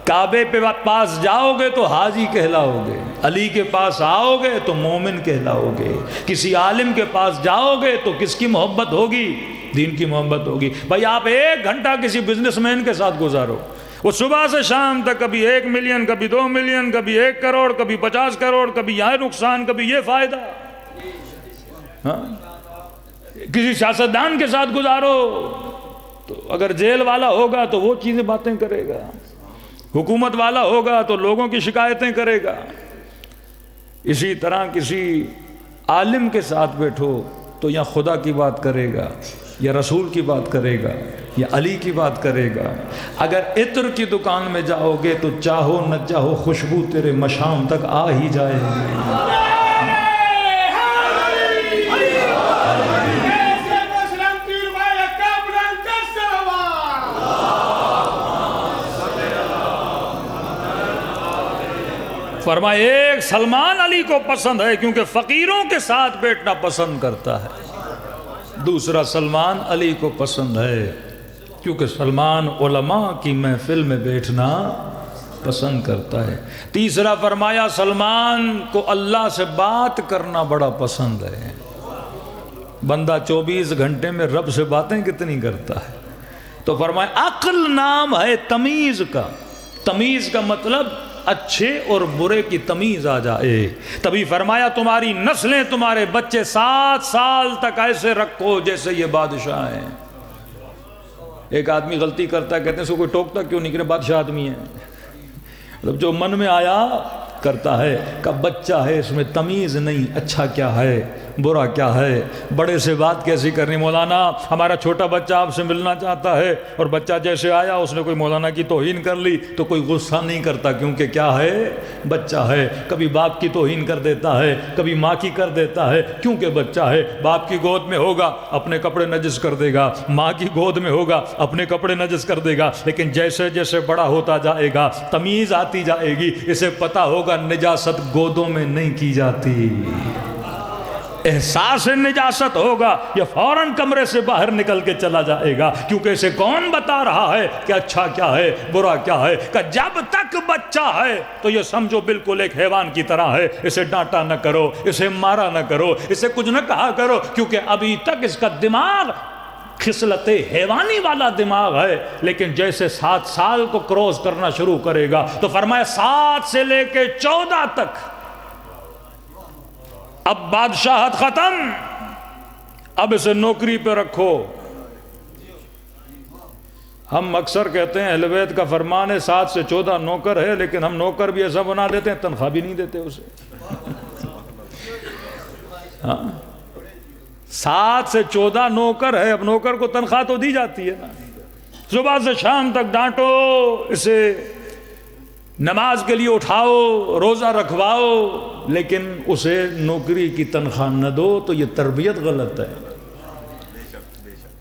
کعبے پہ پاس جاؤ گے تو حاجی کہلاؤ گے، علی کے پاس آؤ گے تو مومن کہلاؤ گے، کسی عالم کے پاس جاؤ گے تو کس کی محبت ہوگی؟ دین کی محبت ہوگی۔ بھائی آپ 1 گھنٹہ کسی بزنس مین کے ساتھ گزارو، وہ صبح سے شام تک کبھی 1 ملین، کبھی 2 ملین، کبھی 1 کروڑ، کبھی 50 کروڑ، کبھی یہ نقصان، کبھی یہ فائدہ۔ ہاں کسی سیاستدان کے ساتھ گزارو تو اگر جیل والا ہوگا تو وہ چیزیں باتیں کرے گا، حکومت والا ہوگا تو لوگوں کی شکایتیں کرے گا۔ اسی طرح کسی عالم کے ساتھ بیٹھو تو یا خدا کی بات کرے گا، یا رسول کی بات کرے گا، یا علی کی بات کرے گا۔ اگر عطر کی دکان میں جاؤ گے تو چاہو نہ چاہو خوشبو تیرے مشام تک آ ہی جائے گی۔ فرمایا ایک سلمان علی کو پسند ہے کیونکہ فقیروں کے ساتھ بیٹھنا پسند کرتا ہے، دوسرا سلمان علی کو پسند ہے کیونکہ سلمان علماء کی محفل میں بیٹھنا پسند کرتا ہے، تیسرا فرمایا سلمان کو اللہ سے بات کرنا بڑا پسند ہے۔ بندہ 24 گھنٹے میں رب سے باتیں کتنی کرتا ہے؟ تو فرمایا عقل نام ہے تمیز کا، تمیز کا مطلب اچھے اور برے کی تمیز آ جائے۔ تبھی فرمایا تمہاری نسلیں، تمہارے بچے 7 سال تک ایسے رکھو جیسے یہ بادشاہ ہیں۔ ایک آدمی غلطی کرتا ہے، کہتے ہیں اس کو کوئی ٹوکتا کیوں نہیں، کہ بادشاہ آدمی ہے، مطلب جو من میں آیا کرتا ہے۔ کہ بچہ ہے اس میں تمیز نہیں، اچھا کیا ہے برا کیا ہے؟ بڑے سے بات کیسی کرنی؟ مولانا ہمارا چھوٹا بچہ آپ سے ملنا چاہتا ہے، اور بچہ جیسے آیا اس نے کوئی مولانا کی توہین کر لی تو کوئی غصہ نہیں کرتا، کیونکہ کیا ہے؟ بچہ ہے۔ کبھی باپ کی توہین کر دیتا ہے، کبھی ماں کی کر دیتا ہے، کیونکہ بچہ ہے۔ باپ کی گود میں ہوگا اپنے کپڑے نجس کر دے گا، ماں کی گود میں ہوگا اپنے کپڑے نجس کر دے گا، لیکن جیسے جیسے بڑا ہوتا جائے گا تمیز آتی جائے گی، اسے پتا ہوگا نجاست گودوں میں نہیں کی جاتی۔ احساس نجاست ہوگا یہ فوراً کمرے سے باہر نکل کے چلا جائے گا، کیونکہ اسے کون بتا رہا ہے کہ اچھا کیا ہے برا کیا ہے؟ کہ جب تک بچہ ہے تو یہ سمجھو بالکل ایک حیوان کی طرح ہے، اسے ڈانٹا نہ کرو، اسے مارا نہ کرو، اسے کچھ نہ کہا کرو، کیونکہ ابھی تک اس کا دماغ خصلت حیوانی والا دماغ ہے۔ لیکن جیسے 7 سال کو کروس کرنا شروع کرے گا تو فرمایا 7 سے لے کے 14 تک اب بادشاہت ختم، اب اسے نوکری پہ رکھو۔ ہم اکثر کہتے ہیں اہل بیت کا فرمان ہے 7 سے 14 نوکر ہے، لیکن ہم نوکر بھی ایسا بنا دیتے ہیں تنخواہ بھی نہیں دیتے اسے۔ 7 سے 14 نوکر ہے، اب نوکر کو تنخواہ تو دی جاتی ہے نا، صبح سے شام تک ڈانٹو اسے، نماز کے لیے اٹھاؤ، روزہ رکھواؤ، لیکن اسے نوکری کی تنخواہ نہ دو تو یہ تربیت غلط ہے۔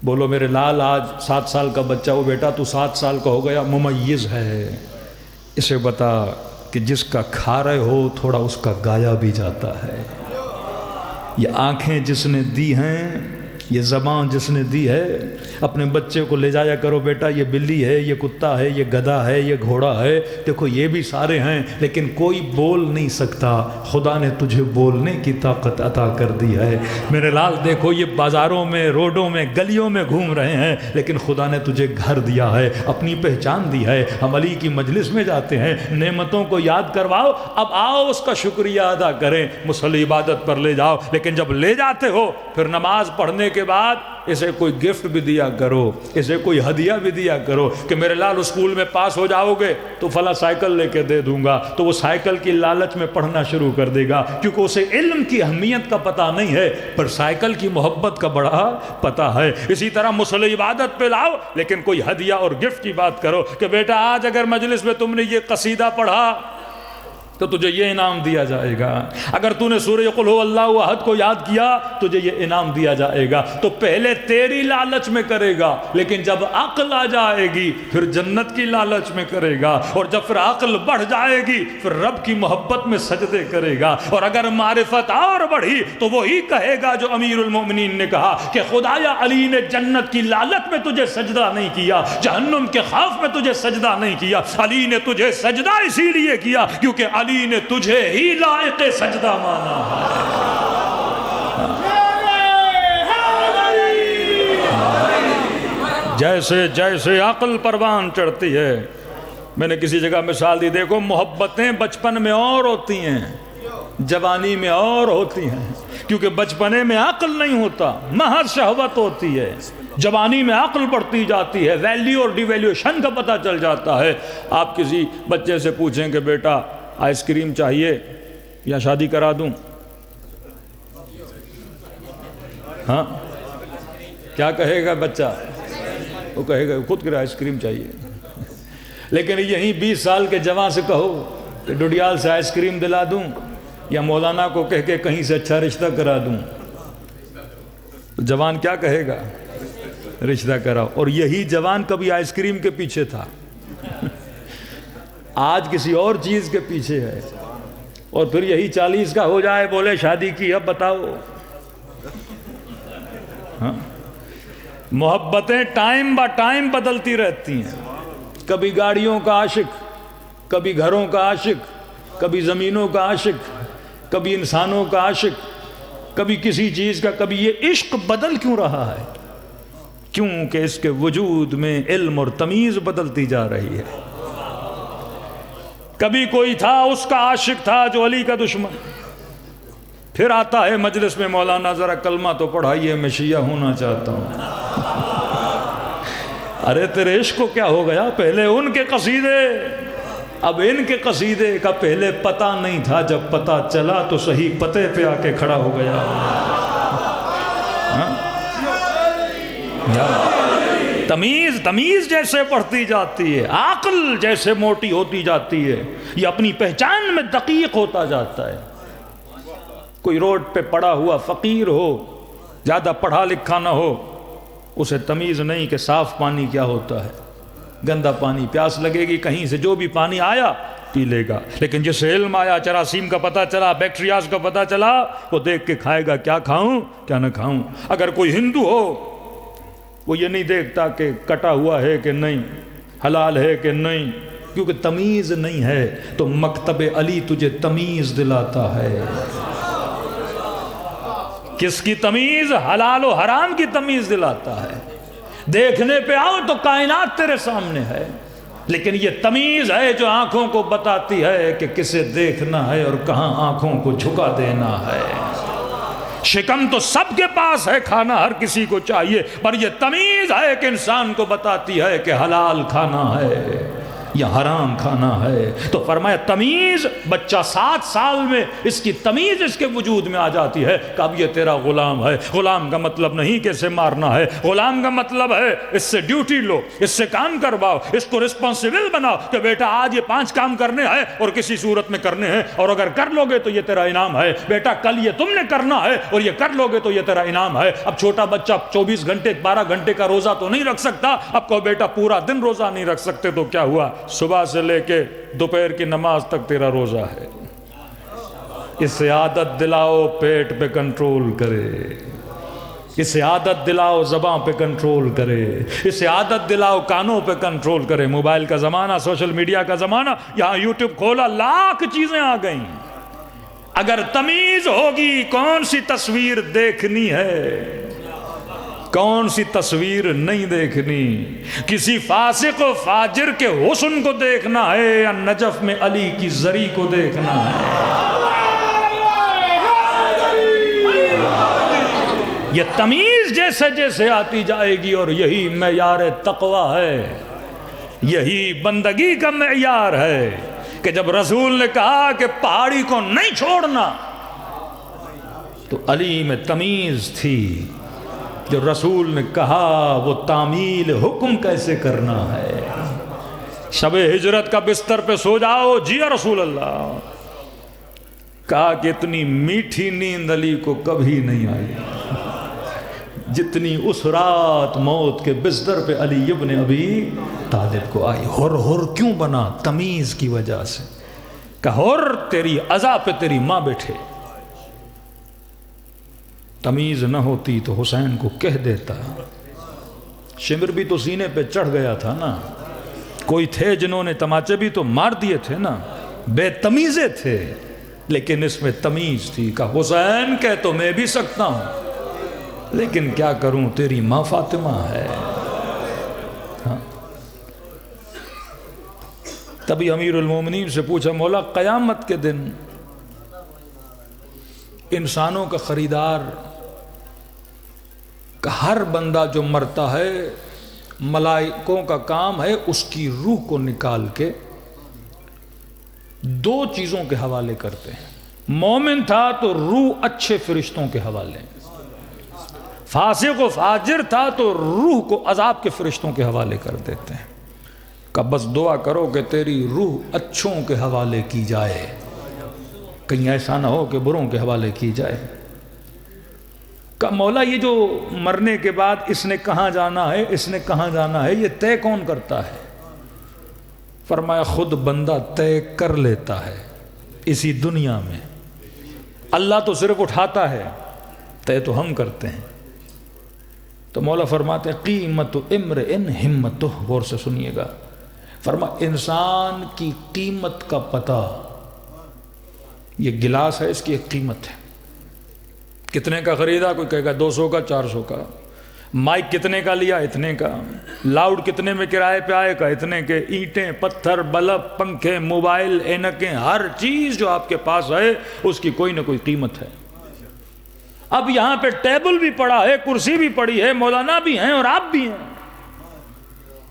بولو میرے لال، آج 7 سال کا بچہ ہو، بیٹا تو 7 سال کا ہو گیا، ممیز ہے، اسے بتا کہ جس کا کھا رہے ہو تھوڑا اس کا گایا بھی جاتا ہے۔ یہ آنکھیں جس نے دی ہیں، یہ زبان جس نے دی ہے، اپنے بچے کو لے جایا کرو، بیٹا یہ بلی ہے، یہ کتا ہے، یہ گدھا ہے، یہ گھوڑا ہے، دیکھو یہ بھی سارے ہیں، لیکن کوئی بول نہیں سکتا، خدا نے تجھے بولنے کی طاقت عطا کر دی ہے۔ میرے لال دیکھو یہ بازاروں میں، روڈوں میں، گلیوں میں گھوم رہے ہیں، لیکن خدا نے تجھے گھر دیا ہے، اپنی پہچان دی ہے۔ ہم علی کی مجلس میں جاتے ہیں، نعمتوں کو یاد کرواؤ، اب آؤ اس کا شکریہ ادا کریں، مصلی عبادت پر لے جاؤ، لیکن جب لے جاتے ہو پھر نماز پڑھنے کے بعد اسے کوئی گفٹ بھی دیا کرو، اسے کوئی ہدیہ بھی دیا کرو کہ میرے لال اسکول میں پاس ہو جاؤ گے تو فلاں سائیکل لے کے دے دوں گا، تو وہ سائیکل کی لالچ میں پڑھنا شروع کر دے گا، کیونکہ اسے علم کی اہمیت کا پتہ نہیں ہے پر سائیکل کی محبت کا بڑا پتہ ہے۔ اسی طرح مصلی عبادت پہ لاؤ، لیکن کوئی ہدیہ اور گفٹ کی بات کرو کہ بیٹا آج اگر مجلس میں تم نے یہ قصیدہ پڑھا تو تجھے یہ انعام دیا جائے گا، اگر تو نے سورہ قل هو اللہ احد کو یاد کیا تجھے یہ انعام دیا جائے گا۔ تو پہلے تیری لالچ میں کرے گا، لیکن جب عقل آ جائے گی پھر جنت کی لالچ میں کرے گا، اور جب پھر عقل بڑھ جائے گی پھر رب کی محبت میں سجدے کرے گا، اور اگر معرفت اور بڑھی تو وہی کہے گا جو امیر المومنین نے کہا کہ خدایا علی نے جنت کی لالچ میں تجھے سجدہ نہیں کیا، جہنم کے خوف میں تجھے سجدہ نہیں کیا، علی نے تجھے سجدہ اسی لیے کیا کیونکہ علی نے تجھے ہی لائق سجدہ مانا۔ جیسے جیسے عقل پروان چڑھتی ہے، میں نے کسی جگہ مثال دی، دیکھو محبتیں بچپن میں اور ہوتی ہیں، جوانی میں اور ہوتی ہیں، کیونکہ بچپنے میں عقل نہیں ہوتا، محض شہوت ہوتی ہے، جوانی میں عقل بڑھتی جاتی ہے، ویلیو اور ڈی ویلیوشن کا پتہ چل جاتا ہے۔ آپ کسی بچے سے پوچھیں کہ بیٹا آئس کریم چاہیے یا شادی کرا دوں، ہاں کیا کہے گا بچہ؟ وہ کہے گا خود کرے آئس کریم چاہیے۔ لیکن یہیں 20 سال کے جوان سے کہو کہ ڈڈیال سے آئس کریم دلا دوں یا مولانا کو کہہ کے کہیں سے اچھا رشتہ کرا دوں، جوان کیا کہے گا؟ رشتہ کراؤ۔ اور یہی جوان کبھی آئس کریم کے پیچھے تھا، آج کسی اور چیز کے پیچھے ہے، اور پھر یہی 40 کا ہو جائے بولے شادی کی، اب بتاؤ۔ ہاں محبتیں ٹائم با ٹائم بدلتی رہتی ہیں، کبھی گاڑیوں کا عاشق، کبھی گھروں کا عاشق، کبھی زمینوں کا عاشق، کبھی انسانوں کا عاشق، کبھی کسی چیز کا، کبھی یہ عشق بدل کیوں رہا ہے؟ کیونکہ اس کے وجود میں علم اور تمیز بدلتی جا رہی ہے۔ کبھی کوئی تھا اس کا عاشق تھا جو علی کا دشمن، پھر آتا ہے مجلس میں مولانا ذرا کلمہ تو پڑھائیے میں شیعہ ہونا چاہتا ہوں۔ ارے تیرے عشق کو کیا ہو گیا؟ پہلے ان کے قصیدے، اب ان کے قصیدے کا پہلے پتہ نہیں تھا، جب پتہ چلا تو صحیح پتے پہ آ کے کھڑا ہو گیا۔ تمیز جیسے بڑھتی جاتی ہے، عقل جیسے موٹی ہوتی جاتی ہے، یہ اپنی پہچان میں دقیق ہوتا جاتا ہے۔ کوئی روڈ پہ پڑا ہوا فقیر ہو، زیادہ پڑھا لکھا نہ ہو، اسے تمیز نہیں کہ صاف پانی کیا ہوتا ہے، گندا پانی، پیاس لگے گی کہیں سے جو بھی پانی آیا پی لے گا، لیکن جسے علم آیا، جراثیم کا پتہ چلا، بیکٹیریاز کا پتہ چلا، وہ دیکھ کے کھائے گا کیا کھاؤں کیا نہ کھاؤں۔ اگر کوئی ہندو ہو، وہ یہ نہیں دیکھتا کہ کٹا ہوا ہے کہ نہیں، حلال ہے کہ نہیں، کیونکہ تمیز نہیں ہے۔ تو مکتب علی تجھے تمیز دلاتا ہے۔ کس کی تمیز؟ حلال و حرام کی تمیز دلاتا ہے۔ دیکھنے پہ آؤ تو کائنات تیرے سامنے ہے، لیکن یہ تمیز ہے جو آنکھوں کو بتاتی ہے کہ کسے دیکھنا ہے اور کہاں آنکھوں کو جھکا دینا ہے۔ شکم تو سب کے پاس ہے، کھانا ہر کسی کو چاہیے، پر یہ تمیز ہے کہ انسان کو بتاتی ہے کہ حلال کھانا ہے یا حرام کھانا ہے۔ تو فرمایا تمیز، بچہ 7 سال میں اس کی تمیز اس کے وجود میں آ جاتی ہے کہ اب یہ تیرا غلام ہے۔ غلام کا مطلب نہیں کہ اسے مارنا ہے، غلام کا مطلب ہے اس سے ڈیوٹی لو، اس سے کام کرواؤ، اس کو رسپانسیبل بناؤ کہ بیٹا آج یہ 5 کام کرنے ہیں اور کسی صورت میں کرنے ہیں، اور اگر کر لو گے تو یہ تیرا انعام ہے، بیٹا کل یہ تم نے کرنا ہے اور یہ کر لو گے تو یہ تیرا انعام ہے۔ اب چھوٹا بچہ 24 گھنٹے 12 گھنٹے کا روزہ تو نہیں رکھ سکتا، اب کو بیٹا پورا دن روزہ نہیں رکھ سکتے تو کیا ہوا، صبح سے لے کے دوپہر کی نماز تک تیرا روزہ ہے۔ اسے عادت دلاؤ پیٹ پہ کنٹرول کرے، اسے عادت دلاؤ زبان پہ کنٹرول کرے، اسے عادت دلاؤ کانوں پہ کنٹرول کرے۔ موبائل کا زمانہ، سوشل میڈیا کا زمانہ، یہاں یوٹیوب کھولا لاکھ چیزیں آ گئیں۔ اگر تمیز ہوگی کون سی تصویر دیکھنی ہے، کون سی تصویر نہیں دیکھنی، کسی فاسق و فاجر کے حسن کو دیکھنا ہے یا نجف میں علی کی زری کو دیکھنا ہے۔ یہ تمیز جیسے جیسے آتی جائے گی، اور یہی معیار تقوی ہے، یہی بندگی کا معیار ہے کہ جب رسول نے کہا کہ پہاڑی کو نہیں چھوڑنا، تو علی میں تمیز تھی۔ جو رسول نے کہا وہ تعمیل حکم کیسے کرنا ہے۔ شب ہجرت کا بستر پہ سو جاؤ، جی یا رسول اللہ، کہا کہ اتنی میٹھی نیند علی کو کبھی نہیں آئی جتنی اس رات موت کے بستر پہ علی ابن ابی طالب کو آئی۔ ہر کیوں بنا؟ تمیز کی وجہ سے۔ کہ ہر تیری عزا پہ تیری ماں بیٹھے، تمیز نہ ہوتی تو حسین کو کہہ دیتا۔ شمر بھی تو سینے پہ چڑھ گیا تھا نا، کوئی تھے جنہوں نے تماچے بھی تو مار دیے تھے نا، بے تمیزے تھے، لیکن اس میں تمیز تھی۔ کہ حسین کہہ تو میں بھی سکتا ہوں، لیکن کیا کروں، تیری ماں فاطمہ ہے۔ ہاں۔ تبھی امیر المومنین سے پوچھا، مولا قیامت کے دن انسانوں کا خریدار کہ ہر بندہ جو مرتا ہے، ملائکوں کا کام ہے اس کی روح کو نکال کے 2 چیزوں کے حوالے کرتے ہیں۔ مومن تھا تو روح اچھے فرشتوں کے حوالے، فاسق و فاجر تھا تو روح کو عذاب کے فرشتوں کے حوالے کر دیتے ہیں۔ کہ بس دعا کرو کہ تیری روح اچھوں کے حوالے کی جائے، کہیں ایسا نہ ہو کہ بروں کے حوالے کی جائے۔ کہ مولا یہ جو مرنے کے بعد اس نے کہاں جانا ہے، اس نے کہاں جانا ہے، یہ طے کون کرتا ہے؟ فرمایا خود بندہ طے کر لیتا ہے اسی دنیا میں، اللہ تو صرف اٹھاتا ہے، طے تو ہم کرتے ہیں۔ تو مولا فرماتے ہیں قیمت امرئ ہمتہ، غور سے سنیے گا، فرما انسان کی قیمت کا پتہ، یہ گلاس ہے، اس کی ایک قیمت ہے، کتنے کا خریدا، کوئی کہے گا 200 کا 400 کا، مائک کتنے کا لیا، اتنے کا، لاؤڈ کتنے میں کرائے پہ آئے کا، اتنے کے، اینٹیں پتھر بلب پنکھے موبائل اینکیں، ہر چیز جو آپ کے پاس ہے اس کی کوئی نہ کوئی قیمت ہے۔ اب یہاں پہ ٹیبل بھی پڑا ہے، کرسی بھی پڑی ہے، مولانا بھی ہیں اور آپ بھی ہیں،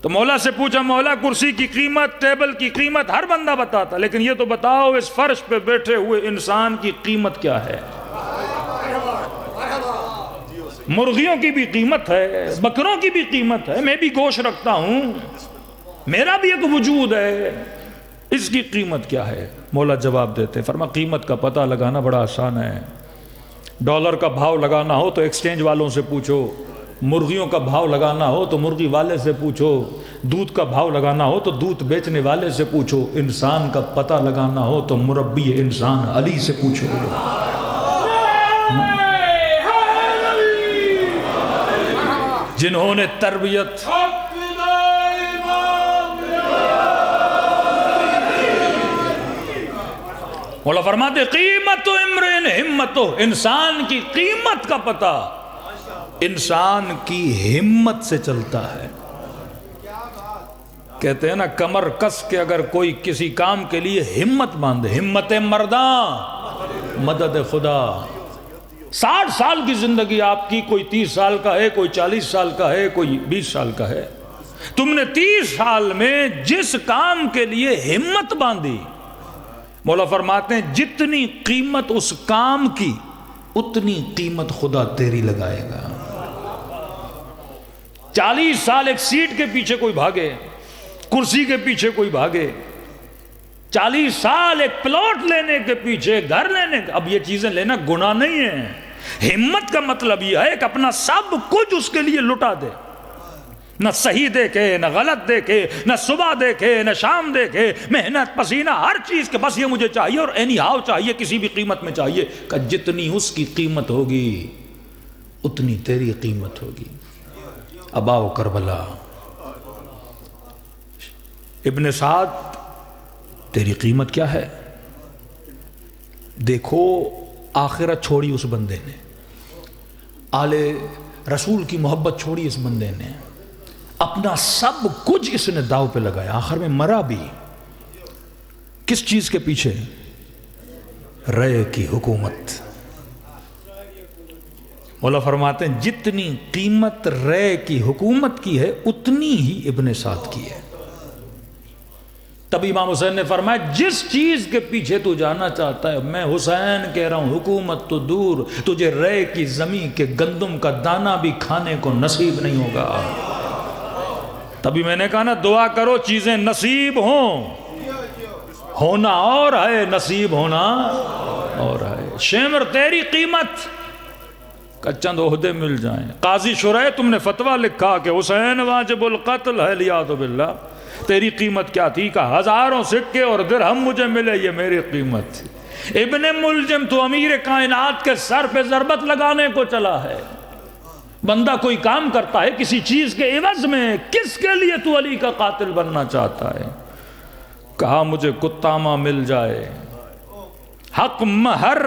تو مولا سے پوچھا مولا کرسی کی قیمت، ٹیبل کی قیمت ہر بندہ بتاتا، لیکن یہ تو بتاؤ اس فرش پہ بیٹھے ہوئے انسان کی قیمت کیا ہے؟ مرغیوں کی بھی قیمت ہے، بکروں کی بھی قیمت ہے، میں بھی گوشت رکھتا ہوں، میرا بھی ایک وجود ہے، اس کی قیمت کیا ہے؟ مولا جواب دیتے، فرما قیمت کا پتہ لگانا بڑا آسان ہے، ڈالر کا بھاؤ لگانا ہو تو ایکسچینج والوں سے پوچھو، مرغیوں کا بھاؤ لگانا ہو تو مرغی والے سے پوچھو، دودھ کا بھاؤ لگانا ہو تو دودھ بیچنے والے سے پوچھو، انسان کا پتہ لگانا ہو تو مربی انسان علی سے پوچھو۔ جنہوں نے تربیت مولا فرماتے قیمت امرئ ہمت، انسان کی قیمت کا پتہ انسان کی ہمت سے چلتا ہے۔ کہتے ہیں نا کمر کس کے اگر کوئی کسی کام کے لیے ہمت باندھے، ہمت مرداں مدد خدا۔ 60 سال کی زندگی آپ کی، کوئی 30 سال کا ہے، کوئی 40 سال کا ہے، کوئی 20 سال کا ہے، تم نے 30 سال میں جس کام کے لیے ہمت باندھی، مولا فرماتے ہیں جتنی قیمت اس کام کی اتنی قیمت خدا تیری لگائے گا۔ 40 سال ایک سیٹ کے پیچھے کوئی بھاگے، کرسی کے پیچھے کوئی بھاگے، 40 سال ایک پلاٹ لینے کے پیچھے، گھر لینے کے، اب یہ چیزیں لینا گناہ نہیں ہے۔ ہمت کا مطلب یہ ہے کہ اپنا سب کچھ اس کے لیے لٹا دے، نہ صحیح دیکھے نہ غلط دیکھے، نہ صبح دیکھے نہ شام دیکھے، محنت پسینہ ہر چیز کے بس یہ مجھے چاہیے اور اینی ہاؤ چاہیے، کسی بھی قیمت میں چاہیے، کہ جتنی اس کی قیمت ہوگی اتنی تیری قیمت ہوگی۔ اباؤ کربلا، ابن سعد تیری قیمت کیا ہے؟ دیکھو آخرت چھوڑی اس بندے نے، آل رسول کی محبت چھوڑی اس بندے نے، اپنا سب کچھ اس نے داؤ پہ لگایا، آخر میں مرا بھی کس چیز کے پیچھے؟ رائے کی حکومت۔ مولا فرماتے ہیں جتنی قیمت رائے کی حکومت کی ہے اتنی ہی ابن سعد کی ہے۔ تب امام حسین نے فرمایا جس چیز کے پیچھے تو جانا چاہتا ہے، میں حسین کہہ رہا ہوں حکومت تو دور، تجھے رائے کی زمین کے گندم کا دانہ بھی کھانے کو نصیب نہیں ہوگا۔ تبھی میں نے کہا نا دعا کرو چیزیں نصیب ہوں، ہونا اور ہے، نصیب ہونا اور ہے۔ شمر تیری قیمت کا چند عہدے مل جائیں۔ قاضی شرح تم نے فتویٰ لکھا کہ حسین واجب القتل ہے، لیاذ باللہ، تیری قیمت کیا تھی؟ کہ 1000 سکے اور درہم مجھے ملے، یہ میری قیمت تھی۔ ابن ملجم تو امیر کائنات کے سر پہ ضربت لگانے کو چلا ہے۔ بندہ کوئی کام کرتا ہے کسی چیز کے عوض میں، کس کے لیے تو علی کا قاتل بننا چاہتا ہے؟ کہا مجھے کتامہ مل جائے، حق مہر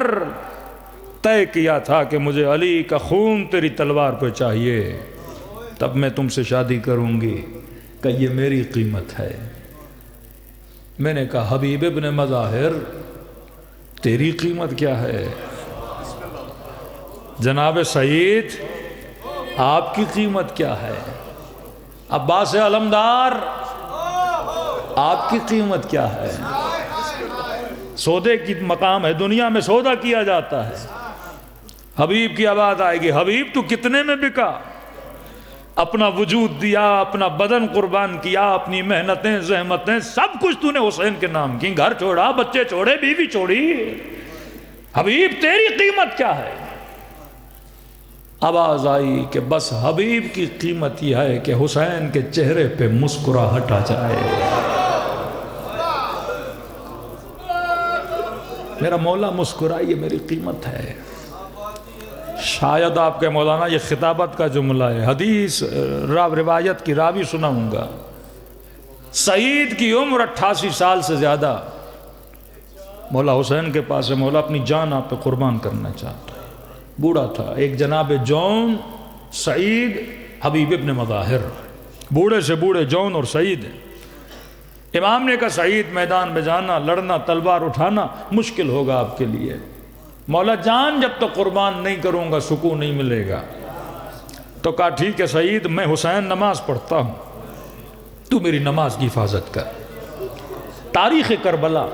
طے کیا تھا کہ مجھے علی کا خون تیری تلوار پہ چاہیے، تب میں تم سے شادی کروں گی، کہ یہ میری قیمت ہے۔ میں نے کہا حبیب ابن مظاہر تیری قیمت کیا ہے؟ جناب سعید آپ کی قیمت کیا ہے؟ عباس علمدار آپ کی قیمت کیا ہے؟ سودے کی مقام ہے، دنیا میں سودا کیا جاتا ہے۔ حبیب کی آواز آئے گی، حبیب تو کتنے میں بکا؟ اپنا وجود دیا، اپنا بدن قربان کیا، اپنی محنتیں زحمتیں سب کچھ تو نے حسین کے نام کی، گھر چھوڑا، بچے چھوڑے، بیوی چھوڑی، حبیب تیری قیمت کیا ہے؟ آواز آئی کہ بس حبیب کی قیمت یہ ہے کہ حسین کے چہرے پہ مسکراہٹ آ جائے۔ میرا مولا مسکرائیے، میری قیمت ہے۔ شاید آپ کے مولانا یہ خطابت کا جملہ ہے، حدیث روایت کی راوی سناؤں گا۔ سعید کی عمر 88 سال سے زیادہ، مولا حسین کے پاس ہے، مولا اپنی جان آپ پہ قربان کرنا چاہتا ہے، بوڑھا تھا۔ ایک جناب جون، سعید، حبیب ابن مظاہر، بوڑھے سے بوڑھے جون اور سعید۔ امام نے کہا سعید میدان میں جانا، لڑنا، تلوار اٹھانا مشکل ہوگا آپ کے لیے، مولا جان جب تک قربان نہیں کروں گا سکون نہیں ملے گا۔ تو کہا ٹھیک ہے سعید، میں حسین نماز پڑھتا ہوں، تو میری نماز کی حفاظت کر۔ تاریخ کربلا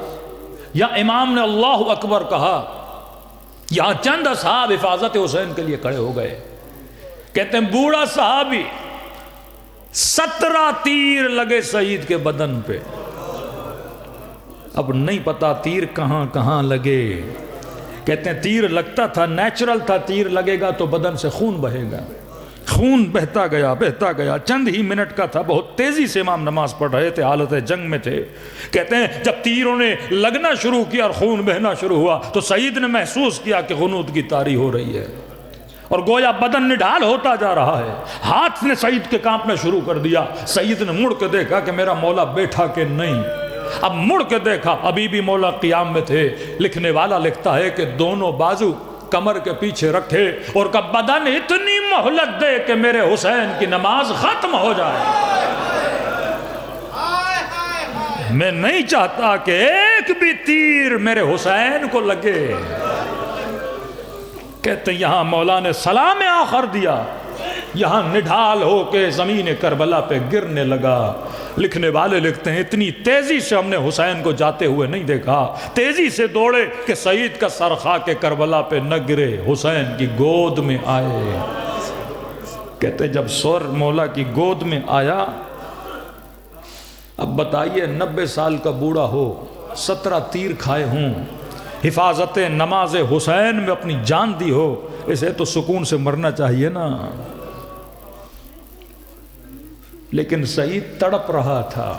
یا امام نے اللہ اکبر کہا، یہاں چند اصحاب حفاظت حسین کے لیے کھڑے ہو گئے۔ کہتے ہیں بوڑھا صحابی 17 تیر لگے سعید کے بدن پہ، اب نہیں پتا تیر کہاں کہاں لگے. کہتے ہیں تیر لگتا تھا، نیچرل تھا، تیر لگے گا تو بدن سے خون بہے گا. خون بہتا گیا، چند ہی منٹ کا تھا. بہت تیزی سے امام نماز پڑھ رہے تھے، حالت جنگ میں تھے. کہتے ہیں جب تیروں نے لگنا شروع کیا اور خون بہنا شروع ہوا تو سعید نے محسوس کیا کہ غنود کی طاری ہو رہی ہے اور گویا بدن نڈھال ہوتا جا رہا ہے. ہاتھ نے سعید کے کانپنا شروع کر دیا. سعید نے مڑ کے دیکھا کہ میرا مولا بیٹھا کہ نہیں. اب مڑ کے دیکھا، ابھی بھی مولا قیام میں تھے. لکھنے والا لکھتا ہے کہ دونوں بازو کمر کے پیچھے رکھے اور کہ بدن اتنی مہلت دے کہ میرے حسین کی نماز ختم ہو جائے. میں نہیں چاہتا کہ ایک بھی تیر میرے حسین کو لگے. کہتے ہیں یہاں مولا نے سلام آخر دیا، یہاں نڈھال ہو کے زمین کربلا پہ گرنے لگا. لکھنے والے لکھتے ہیں اتنی تیزی سے ہم نے حسین کو جاتے ہوئے نہیں دیکھا. تیزی سے دوڑے کہ سعید کا سر خاک کے کربلا پہ نہ گرے، حسین کی گود میں آئے. کہتے ہیں جب سر مولا کی گود میں آیا، اب بتائیے 90 سال کا بوڑھا ہو، 17 تیر کھائے ہوں، حفاظت نماز حسین میں اپنی جان دی ہو، اسے تو سکون سے مرنا چاہیے نا. لیکن سعید تڑپ رہا تھا.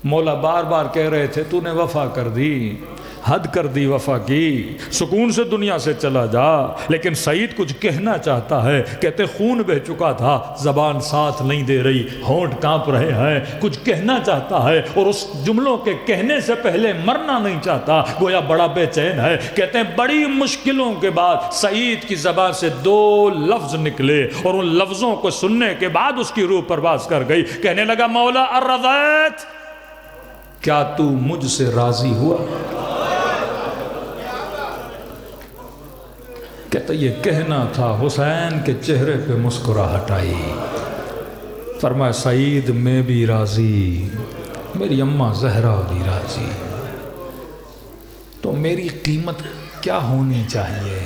مولا بار بار کہہ رہے تھے تو نے وفا کر دی، حد کر دی وفا کی، سکون سے دنیا سے چلا جا. لیکن سعید کچھ کہنا چاہتا ہے. کہتے خون بہ چکا تھا، زبان ساتھ نہیں دے رہی، ہونٹ کانپ رہے ہیں. کچھ کہنا چاہتا ہے اور اس جملوں کے کہنے سے پہلے مرنا نہیں چاہتا، گویا بڑا بے چین ہے. کہتے ہیں بڑی مشکلوں کے بعد سعید کی زبان سے 2 لفظ نکلے اور ان لفظوں کو سننے کے بعد اس کی روح پرواز کر گئی. کہنے لگا مولا الرضیت، کیا تو مجھ سے راضی ہوا؟ کہتا یہ کہنا تھا، حسین کے چہرے پہ مسکراہٹ آئی. فرمایا سعید میں بھی راضی، میری اماں زہرا بھی راضی. تو میری قیمت کیا ہونی چاہیے؟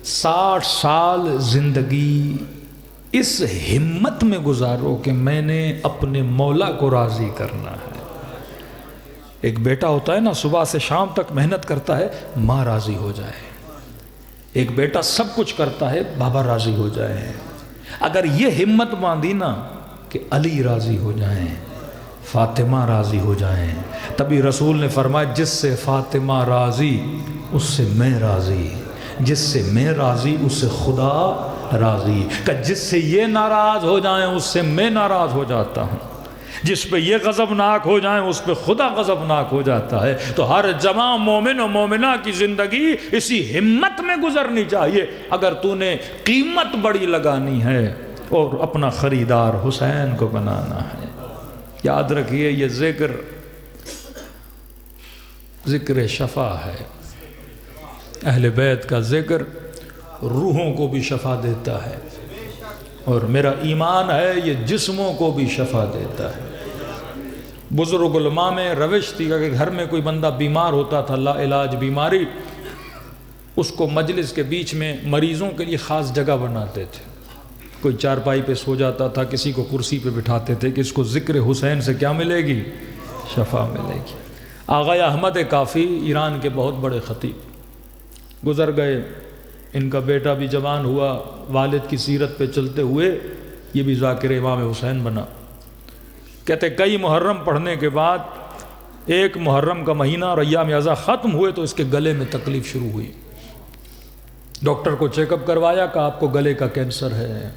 60 سال زندگی اس ہمت میں گزارو کہ میں نے اپنے مولا کو راضی کرنا ہے. ایک بیٹا ہوتا ہے نا، صبح سے شام تک محنت کرتا ہے، ماں راضی ہو جائے. ایک بیٹا سب کچھ کرتا ہے، بابا راضی ہو جائے. اگر یہ ہمت باندھی نا کہ علی راضی ہو جائیں، فاطمہ راضی ہو جائیں، تبھی رسول نے فرمایا جس سے فاطمہ راضی اس سے میں راضی، جس سے میں راضی اس سے خدا راضی. کہ جس سے یہ ناراض ہو جائیں اس سے میں ناراض ہو جاتا ہوں، جس پہ یہ غضبناک ہو جائیں اس پہ خدا غضبناک ہو جاتا ہے. تو ہر جمع مومن و مومنہ کی زندگی اسی ہمت میں گزرنی چاہیے. اگر تو نے قیمت بڑی لگانی ہے اور اپنا خریدار حسین کو بنانا ہے. یاد رکھیے یہ ذکر شفا ہے. اہل بیت کا ذکر روحوں کو بھی شفا دیتا ہے، اور میرا ایمان ہے یہ جسموں کو بھی شفا دیتا ہے. بزرگ علماء میں روش تھی کہ گھر میں کوئی بندہ بیمار ہوتا تھا، لا علاج بیماری، اس کو مجلس کے بیچ میں مریضوں کے لیے خاص جگہ بناتے تھے. کوئی چارپائی پہ سو جاتا تھا، کسی کو کرسی پہ بٹھاتے تھے کہ اس کو ذکر حسین سے کیا ملے گی؟ شفا ملے گی. آغا احمد کافی ایران کے بہت بڑے خطیب گزر گئے. ان کا بیٹا بھی جوان ہوا، والد کی سیرت پہ چلتے ہوئے یہ بھی ذاکر امام حسین بنا. کہتے کئی محرم پڑھنے کے بعد ایک محرم کا مہینہ اور ایام اعزا ختم ہوئے تو اس کے گلے میں تکلیف شروع ہوئی. ڈاکٹر کو چیک اپ کروایا کہ آپ کو گلے کا کینسر ہے.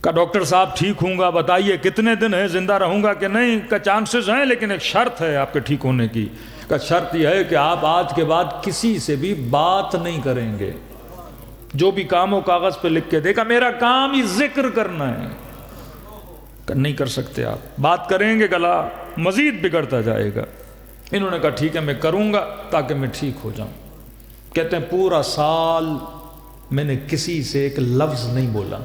کہا ڈاکٹر صاحب ٹھیک ہوں گا، بتائیے کتنے دن ہے، زندہ رہوں گا کہ نہیں؟ کا چانسز ہیں لیکن ایک شرط ہے آپ کے ٹھیک ہونے کی. کا شرط یہ ہے کہ آپ آج کے بعد کسی سے بھی بات نہیں کریں گے. جو بھی کام ہو کاغذ پہ لکھ کے دے گا، میرا کام ہی ذکر کرنا ہے. نہیں کر سکتے آپ، بات کریں گے گلا مزید بگڑتا جائے گا. انہوں نے کہا ٹھیک ہے میں کروں گا تاکہ میں ٹھیک ہو جاؤں. کہتے ہیں پورا سال میں نے کسی سے ایک لفظ نہیں بولا.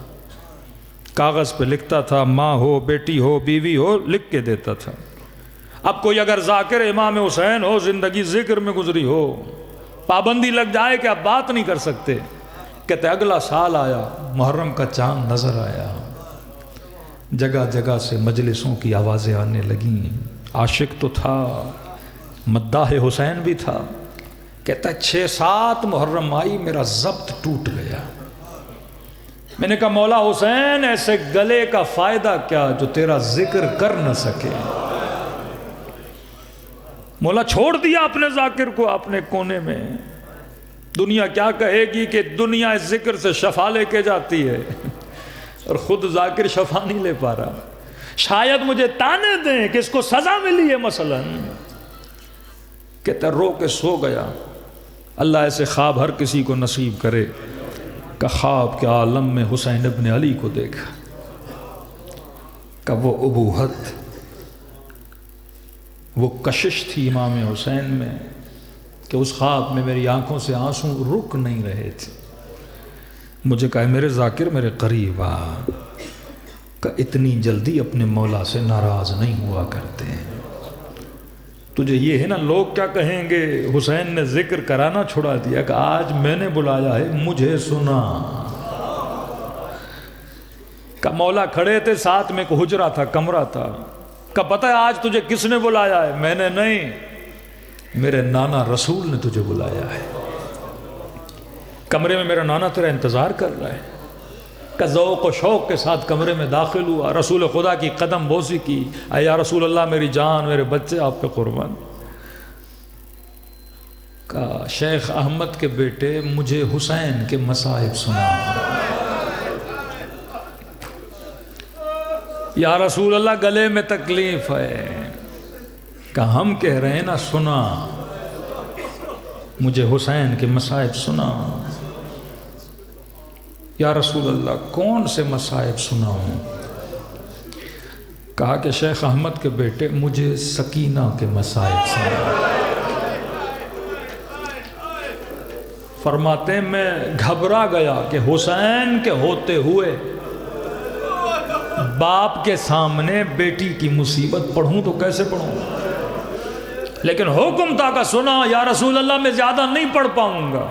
کاغذ پہ لکھتا تھا، ماں ہو، بیٹی ہو، بیوی ہو، لکھ کے دیتا تھا. اب کوئی اگر ذاکر امام حسین ہو، زندگی ذکر میں گزری ہو، پابندی لگ جائے کہ آپ بات نہیں کر سکتے، کہتے اگلا سال آیا، محرم کا چاند نظر آیا، جگہ جگہ سے مجلسوں کی آوازیں آنے لگیں، عاشق تو تھا، مداح حسین بھی تھا۔ کہتا ہے 6-7 محرم آئی، میرا ضبط ٹوٹ گیا۔ میں نے کہا مولا حسین ایسے گلے کا فائدہ کیا جو تیرا ذکر کر نہ سکے؟ مولا چھوڑ دیا اپنے ذاکر کو اپنے کونے میں۔ دنیا کیا کہے گی کہ دنیا اس ذکر سے شفا لے کے جاتی ہے اور خود ذاکر شفا نہیں لے پا رہا۔ شاید مجھے تانے دیں کہ اس کو سزا ملی ہے مثلا۔ کہتا رو کے سو گیا۔ اللہ ایسے خواب ہر کسی کو نصیب کرے کہ خواب کے عالم میں حسین ابن علی کو دیکھا کہ وہ ابوہت، وہ کشش تھی امام حسین میں کہ اس خواب میں میری آنکھوں سے آنسو رک نہیں رہے تھے۔ مجھے کہا میرے ذاکر میرے قریب آ، کہ اتنی جلدی اپنے مولا سے ناراض نہیں ہوا کرتے ہیں۔ تجھے یہ ہے نا لوگ کیا کہیں گے، حسین نے ذکر کرانا چھڑا دیا، کہ آج میں نے بلایا ہے مجھے سنا۔ کہ مولا کھڑے تھے، ساتھ میں ایک حجرہ تھا، کمرہ تھا، کہ پتہ ہے آج تجھے کس نے بلایا ہے؟ میں نے نہیں، میرے نانا رسول نے تجھے بلایا ہے۔ کمرے میں میرا نانا تیرا انتظار کر رہا ہے۔ کہ ذوق و شوق کے ساتھ کمرے میں داخل ہوا، رسول خدا کی قدم بوسی کی، اے یا رسول اللہ میری جان میرے بچے آپ پہ قربان۔ کہ شیخ احمد کے بیٹے مجھے حسین کے مصائب سنا۔ یا رسول اللہ گلے میں تکلیف ہے۔ کہ ہم کہہ رہے ہیں نا سنا، مجھے حسین کے مصائب سنا۔ یا رسول اللہ کون سے مصائب سناؤں؟ کہا کہ شیخ احمد کے بیٹے مجھے سکینہ کے مصائب سنا۔ فرماتے میں گھبرا گیا کہ حسین کے ہوتے ہوئے باپ کے سامنے بیٹی کی مصیبت پڑھوں تو کیسے پڑھوں؟ لیکن حکم تھا کہ سنا یا رسول اللہ میں زیادہ نہیں پڑھ پاؤں گا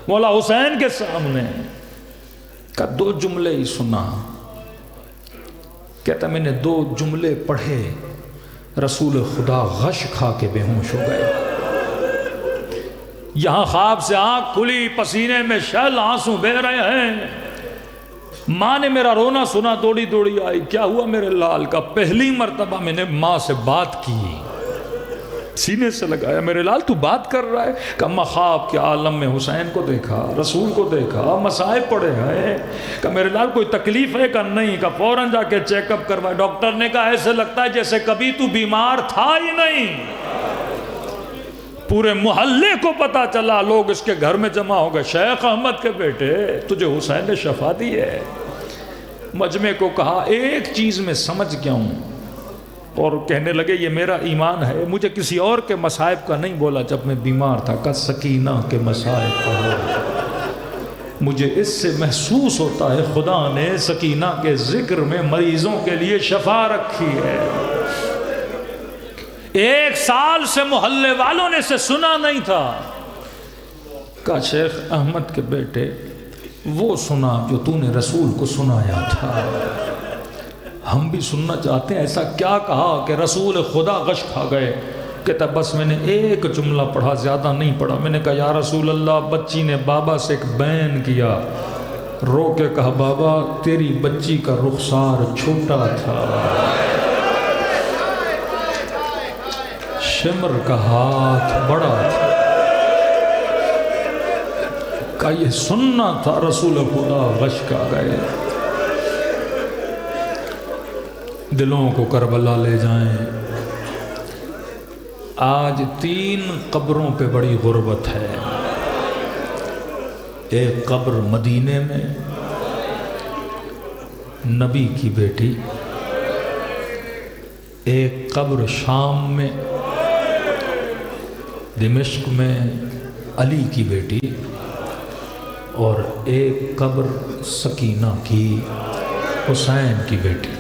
مولا حسین کے سامنے۔ کہ 2 جملے ہی سنا۔ کہتا میں نے 2 جملے پڑھے، رسول خدا غش کھا کے بے ہوش ہو گئے۔ یہاں خواب سے آنکھ کھلی، پسینے میں شل آنسو بہہ رہے ہیں۔ ماں نے میرا رونا سنا، دوڑی دوڑی آئی۔ کیا ہوا میرے لال؟ کا پہلی مرتبہ میں نے ماں سے بات کی، سینے سے لگایا، میرے لال تو بات کر رہا ہے؟ کہ اما خواب کے عالم میں حسین کو دیکھا، رسول کو دیکھا، مصائب پڑے ہیں۔ کہ میرے لال کوئی تکلیف ہے؟ کہ نہیں۔ کہ فوراً جا کے چیک اپ کروائے۔ ڈاکٹر نے کہا ایسے لگتا ہے جیسے کبھی تو بیمار تھا ہی نہیں۔ پورے محلے کو پتا چلا، لوگ اس کے گھر میں جمع ہو گئے، شیخ احمد کے بیٹے تجھے حسین نے شفا دی ہے۔ مجمع کو کہا ایک چیز میں سمجھ گیا ہوں، اور کہنے لگے یہ میرا ایمان ہے، مجھے کسی اور کے مصائب کا نہیں بولا جب میں بیمار تھا، کہ سکینہ کے مصائب کا ہو۔ مجھے اس سے محسوس ہوتا ہے خدا نے سکینہ کے ذکر میں مریضوں کے لیے شفا رکھی ہے۔ 1 سال سے محلے والوں نے سے سنا نہیں تھا۔ کہا شیخ احمد کے بیٹے وہ سنا جو تو نے رسول کو سنایا تھا، ہم بھی سننا چاہتے ہیں۔ ایسا کیا کہا کہ رسول خدا غش کھا گئے؟ کہتا بس میں نے 1 جملہ پڑھا، زیادہ نہیں پڑھا۔ میں نے کہا یا رسول اللہ بچی نے بابا سے ایک بیان کیا، رو کے کہا بابا تیری بچی کا رخسار چھوٹا تھا، شمر کا ہاتھ بڑا تھا۔ کہا یہ سننا تھا، رسول خدا غش کھا گئے۔ دلوں کو کربلا لے جائیں۔ آج 3 قبروں پہ بڑی غربت ہے۔ ایک قبر مدینے میں نبی کی بیٹی، ایک قبر شام میں دمشق میں علی کی بیٹی، اور ایک قبر سکینہ کی حسین کی بیٹی۔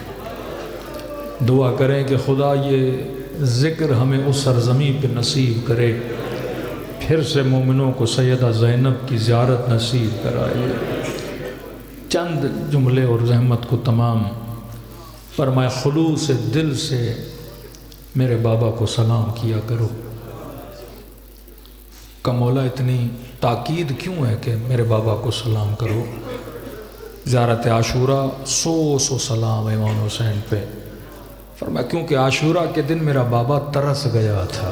دعا کریں کہ خدا یہ ذکر ہمیں اس سرزمین پہ نصیب کرے پھر سے مومنوں کو سیدہ زینب کی زیارت نصیب کرائے۔ چند جملے اور رحمت کو تمام فرمائے، خلوص دل سے میرے بابا کو سلام کیا کرو۔ کہ مولا اتنی تاکید کیوں ہے کہ میرے بابا کو سلام کرو؟ زیارت عاشورہ 100 سلام امام حسین پہ۔ فرمایا کیونکہ عاشورہ کے دن میرا بابا ترس گیا تھا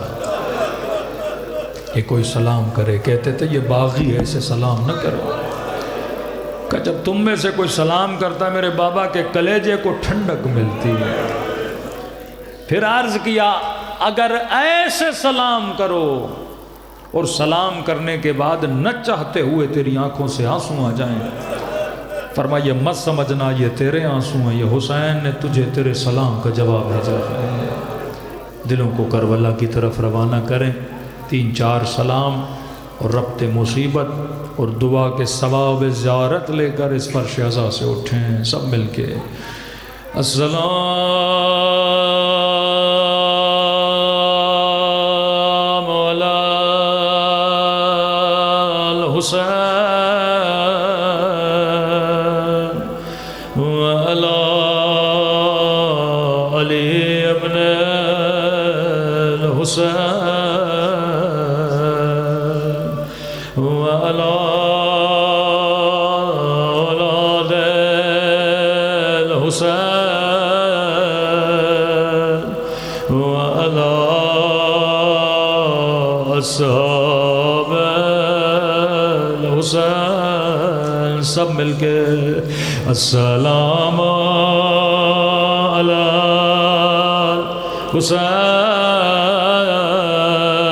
کہ کوئی سلام کرے، کہتے تھے یہ باغی ہے، اسے سلام نہ کرو۔ کہ جب تم میں سے کوئی سلام کرتا ہے میرے بابا کے کلیجے کو ٹھنڈک ملتی ہے۔ پھر عرض کیا اگر ایسے سلام کرو اور سلام کرنے کے بعد نہ چاہتے ہوئے تیری آنکھوں سے آنسو آ جائیں، فرمایا یہ مت سمجھنا یہ تیرے آنسو ہیں، یہ حسین نے تجھے تیرے سلام کا جواب بھیجا ہے۔ دلوں کو کربلا کی طرف روانہ کریں، 3-4 سلام اور ربط مصیبت اور دعا کے ثواب زیارت لے کر اس فرش عزا سے اٹھیں سب مل کے۔ السلام علی الحسین وعلی علی ابن الحسین وعلی اولاد الحسین وعلی اصحاب الحسین، سب مل کے السلام علی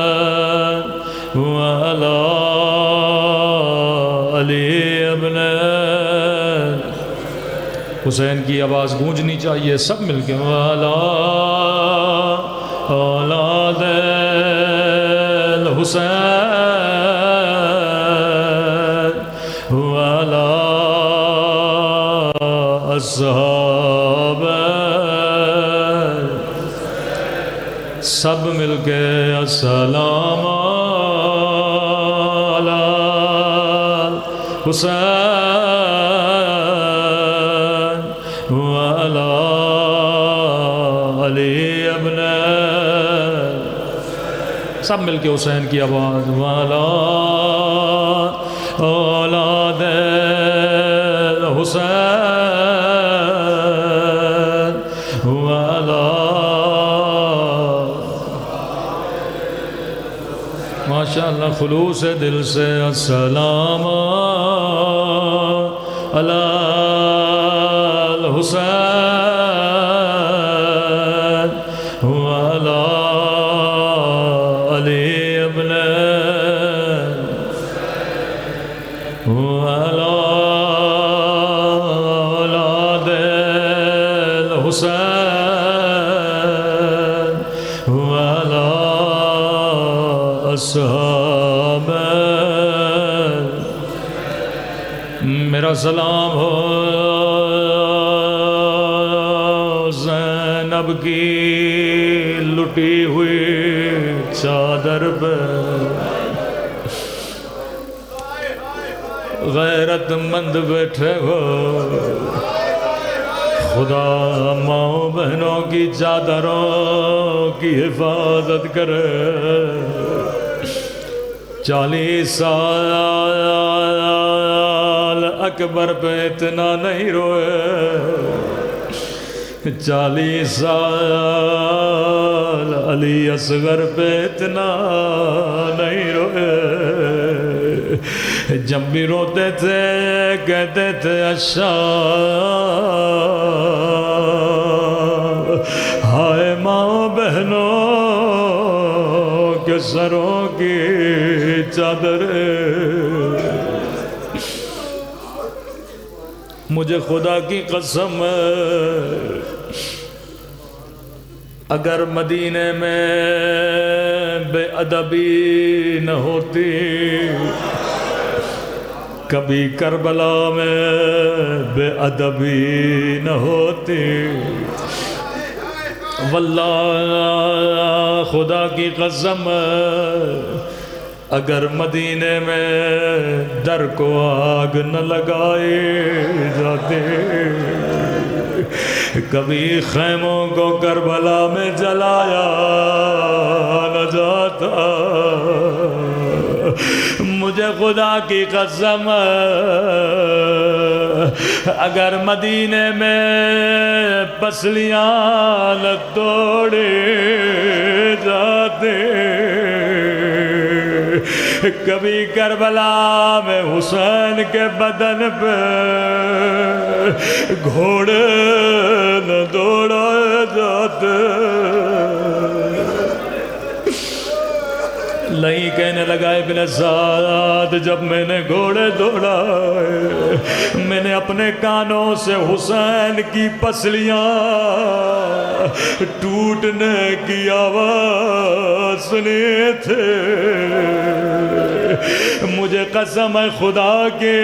الحسین وعلی علی ابن حسین کی آواز گونجنی چاہیے سب مل کے وعلی اولاد الحسین وعلی اصحاب سب مل کے السلام علی حسین وعلی علی ابن، سب مل کے حسین کی آواز وعلی اولاد الحسین وعلی، ماشاءاللہ خلوص دل سے السلام علی الحسین وعلی علی ابن وعلی اولاد الحسین وعلی اصحاب، میرا سلام ہو زینب کی لٹی ہوئی چادر پہ، غیرت مند بیٹھے ہو، خدا ماں بہنوں کی چادروں کی حفاظت کرے۔ 40 سال اکبر پہ اتنا نہیں روئے، 40 سال علی اصغر پہ اتنا نہیں روئے۔ جب بھی روتے تھے کہتے تھے اچھا ہائے ماں بہنوں کے سروں کی چادر، مجھے خدا کی قسم اگر مدینے میں بے ادبی نہ ہوتی، کبھی کربلا میں بے ادبی نہ ہوتی، واللہ خدا کی قسم اگر مدینے میں در کو آگ نہ لگائے جاتے، کبھی خیموں کو کربلا میں جلایا نہ جاتا۔ مجھے خدا کی قسم، اگر مدینے میں پسلیاں نہ توڑے جاتے، کبھی کربلا میں حسین کے بدن پہ گھوڑے نہ دوڑائے جاتے۔ نہیں کہنے لگا ابن سعد، جب میں نے گھوڑے دوڑائے، میں نے اپنے کانوں سے حسین کی پسلیاں ٹوٹنے کی آواز سنی تھے۔ مجھے قسم ہے خدا کے،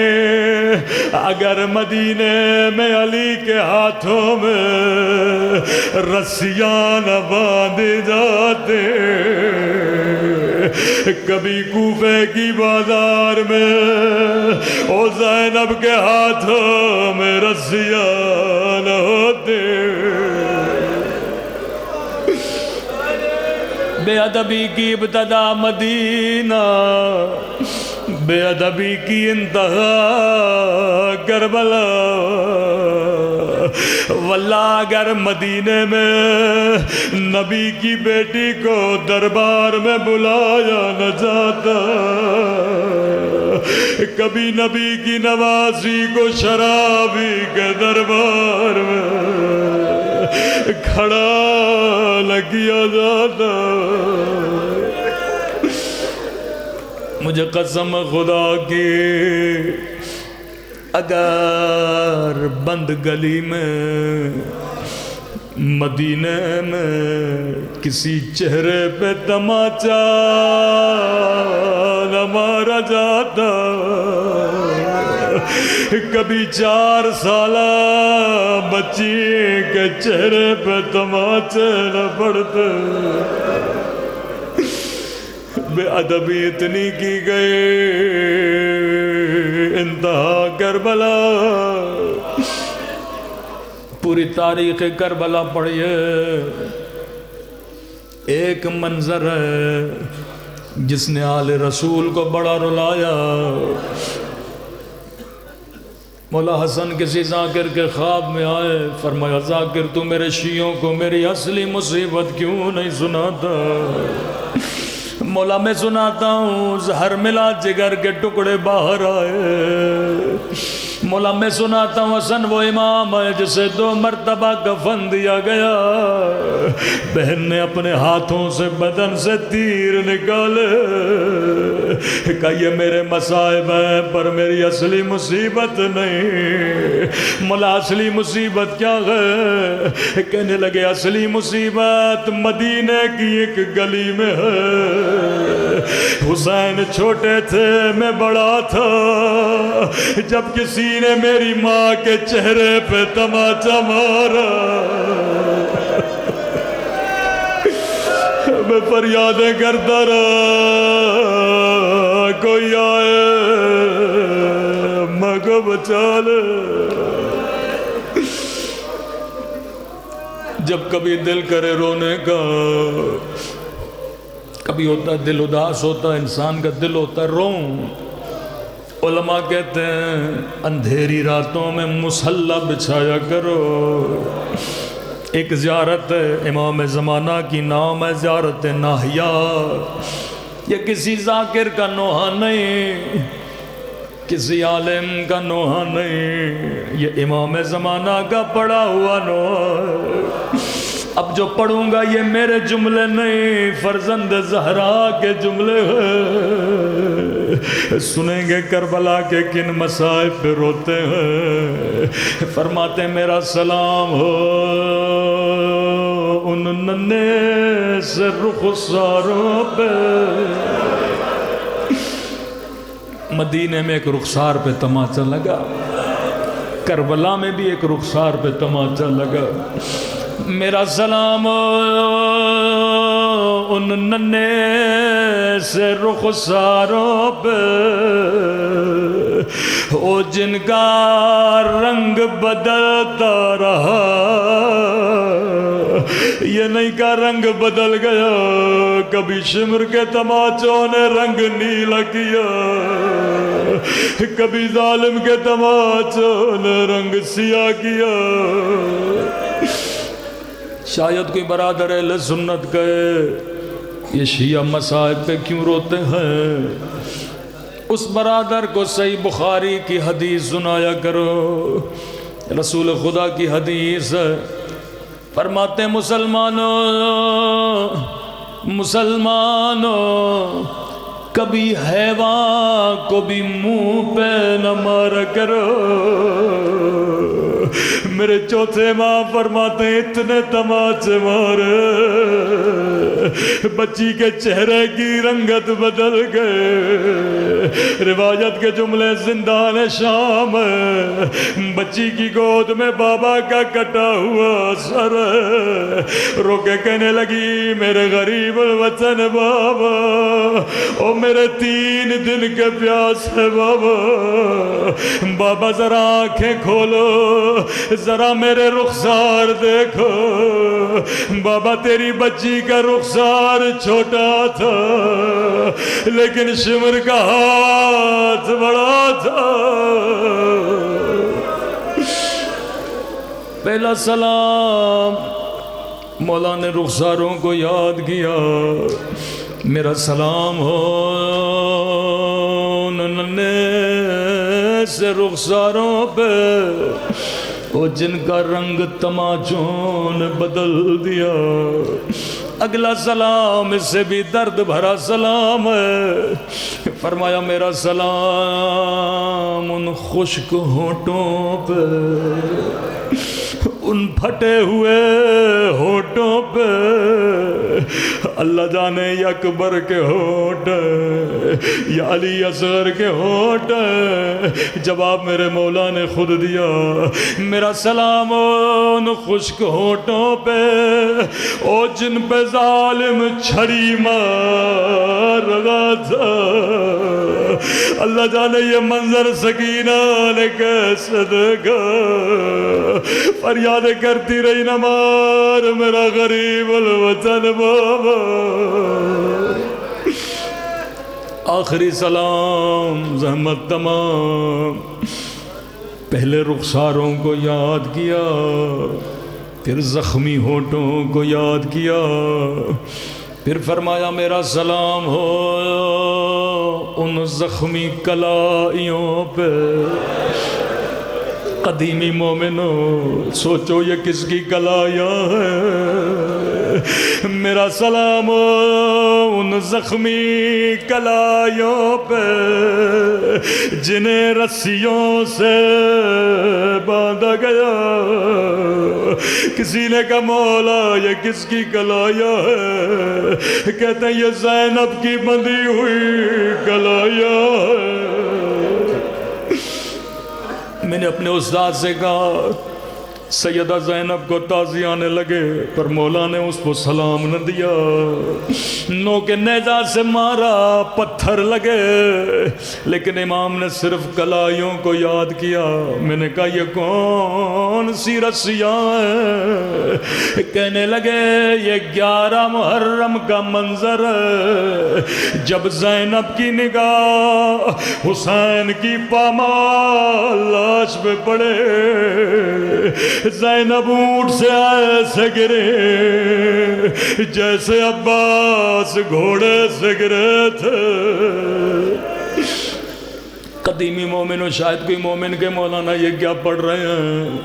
اگر مدینے میں علی کے ہاتھوں میں رسیاں نہ باندھے جاتے، کبھی کوفے کی بازار میں او زینب کے ہاتھوں میں رسیاں نہ ہوتے۔ بے ادبی کی ابتدا مدینہ، بے ادبی کی انتہا کربلا۔ واللہ اگر مدینے میں نبی کی بیٹی کو دربار میں بلایا نہ جاتا، کبھی نبی کی نوازی کو شرابی کے دربار میں کھڑا نہ کیا جاتا۔ مجھے قسم خدا کی، اگر بند گلی میں مدینے میں کسی چہرے پہ تماچا نہ مارا جاتا، کبھی 4 سالہ بچی کے چہرے پہ تماچے نہ پڑتے، بے ادبی اتنی کی گئی، انتہا کربلا۔ پوری تاریخ کربلا پڑھیے، ایک منظر ہے جس نے آل رسول کو بڑا رلایا۔ مولا حسن کسی ذاکر کے خواب میں آئے، فرمایا ذاکر تو میرے شیعوں کو میری اصلی مصیبت کیوں نہیں سناتا؟ مولا میں سناتا ہوں، زہر ملا جگر کے ٹکڑے باہر آئے۔ مولا میں سناتا ہوں، حسن وہ امام ہے جسے 2 مرتبہ کفن دیا گیا، بہن نے اپنے ہاتھوں سے بدن سے تیر نکالے، کہا یہ میرے مصائب ہیں پر میری اصلی مصیبت نہیں۔ مولا اصلی مصیبت کیا ہے؟ کہنے لگے اصلی مصیبت مدینے کی ایک گلی میں ہے۔ حسین چھوٹے تھے، میں بڑا تھا، جب کسی نے میری ماں کے چہرے پہ تماچا مارا، میں فریادیں کرتا رہا، کوئی آئے ماں کو بچا لے۔ جب کبھی دل کرے رونے کا، کبھی ہوتا ہے دل اداس ہوتا ہے، انسان کا دل ہوتا ہے روں۔ علماء کہتے ہیں اندھیری راتوں میں مصلی بچھایا کرو۔ ایک زیارت ہے امام زمانہ کی، نام ہے زیارت ناہیا۔ یہ کسی ذاکر کا نوحہ نہیں، کسی عالم کا نوحہ نہیں، یہ امام زمانہ کا پڑھا ہوا نوحہ ہے۔ اب جو پڑھوں گا یہ میرے جملے نہیں، فرزند زہرا کے جملے ہیں۔ سنیں گے کربلا کے کن مصائب پہ روتے ہیں۔ فرماتے ہیں میرا سلام ہو ان ننے سے رخساروں پہ۔ مدینے میں ایک رخسار پہ تماچا لگا، کربلا میں بھی ایک رخسار پہ تماچا لگا۔ میرا سلام ان ننھے سے رخساروں پہ او جن کا رنگ بدلتا رہا، یہ نہیں کا رنگ بدل گیا، کبھی شمر کے تماچوں نے رنگ نیلا کیا، کبھی ظالم کے تماچوں نے رنگ سیاہ کیا۔ شاید کوئی برادر اہل سنت کہے یہ شیعہ مصائب پہ کیوں روتے ہیں؟ اس برادر کو صحیح بخاری کی حدیث سنایا کرو، رسول خدا کی حدیث ہے، فرماتے ہیں مسلمانوں کبھی حیوان کو بھی منہ پہ نہ مارا کرو۔ میرے چوتھے ماں فرماتے ہیں اتنے تماچے مارے بچی کے چہرے کی رنگت بدل گئے۔ روایت کے جملے زندان شام بچی کی گود میں بابا کا کٹا ہوا سر، رو کے کہنے لگی میرے غریب الوطن بابا، او میرے 3 دن کے پیاس ہے بابا، بابا ذرا آنکھیں کھولو، ذرا میرے رخسار دیکھو۔ بابا تیری بچی کا رخسار چھوٹا تھا لیکن شمر کا ہاتھ بڑا تھا۔ پہلا سلام مولا نے رخساروں کو یاد کیا، میرا سلام ہو ننھے سے رخساروں پہ وہ جن کا رنگ تماچوں نے بدل دیا۔ اگلا سلام اس سے بھی درد بھرا سلام ہے، فرمایا میرا سلام ان خشک ہونٹوں پہ، ان پھٹے ہوئے ہونٹوں پہ، اللہ جانے یا اکبر کے ہونٹ یا علی اصغر کے ہونٹ، جواب میرے مولا نے خود دیا۔ میرا سلام ان خشک ہونٹوں پہ او جن پہ ظالم چھڑی مار رہا تھا، اللہ جانے یہ منظر سکینہ نے کیسے دیکھا، فریاد کرتی رہی نہ مار میرا غریب الوطن بابا۔ آخری سلام زحمت تمام، پہلے رخساروں کو یاد کیا، پھر زخمی ہونٹوں کو یاد کیا، پھر فرمایا میرا سلام ہو ان زخمی کلائیوں پہ۔ قدیمی مومنوں سوچو یہ کس کی کلائیاں ہیں، میرا سلام ان زخمی کلائیوں پہ جنہیں رسیوں سے باندھا گیا۔ کسی نے کہا مولا یہ کس کی کلائیاں ہے؟ کہتے ہیں یہ زینب کی بندھی ہوئی کلائیاں ہے۔ میں نے اپنے استاد سے کہا سیدہ زینب کو تازی آنے لگے پر مولا نے اس کو سلام نہ دیا، نو کے نیزہ سے مارا، پتھر لگے، لیکن امام نے صرف کلائیوں کو یاد کیا۔ میں نے کہا یہ کون سی رسیاں ہیں؟ کہنے لگے یہ 11 محرم کا منظر ہے، جب زینب کی نگاہ حسین کی پامال لاش پہ پڑے، زینب اونٹ سے ایسے گرے جیسے عباس گھوڑے سے گرے تھے۔ قدیمی مومن و شاید کوئی مومن کے مولانا یہ کیا پڑھ رہے ہیں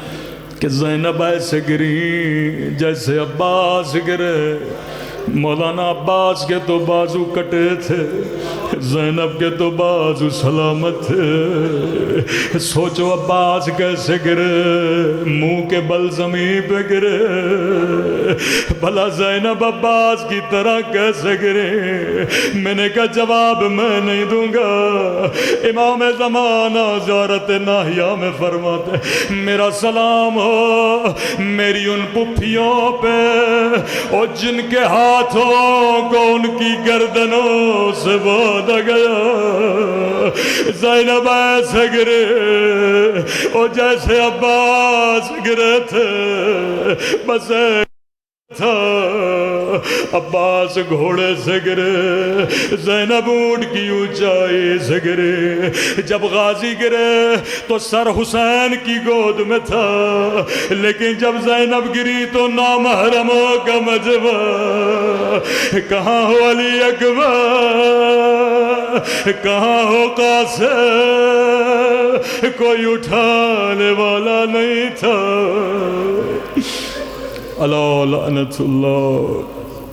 کہ زینب ایسے گری جیسے عباس گرے۔ مولانا عباس کے تو بازو کٹے تھے، زینب کے تو بازو سلامت تھے۔ سوچو عباس کیسے گرے، منہ کے بل زمین پہ گرے، بھلا زینب عباس کی طرح کیسے گرے؟ میں نے کہا جواب میں نہیں دوں گا۔ امام زمانہ زیارت ناہیہ میں فرماتے میرا سلام ہو میری ان پپھیوں پہ اور جن کے ہاتھ ہاتھوں کو ان کی گردنوں سے باندھا گیا. زینب ایسے گرے اور جیسے عباس گرے تھے. بس تھا عباس گھوڑے سے گرے, زینب اونٹ کی اونچائی سے گرے. جب غازی گرے تو سر حسین کی گود میں تھا, لیکن جب زینب گری تو نامحرموں کا مجمع. کہاں ہو علی اکبر, کہاں ہو قاسم, کوئی اٹھانے والا نہیں تھا. اللہ لعنت اللہ.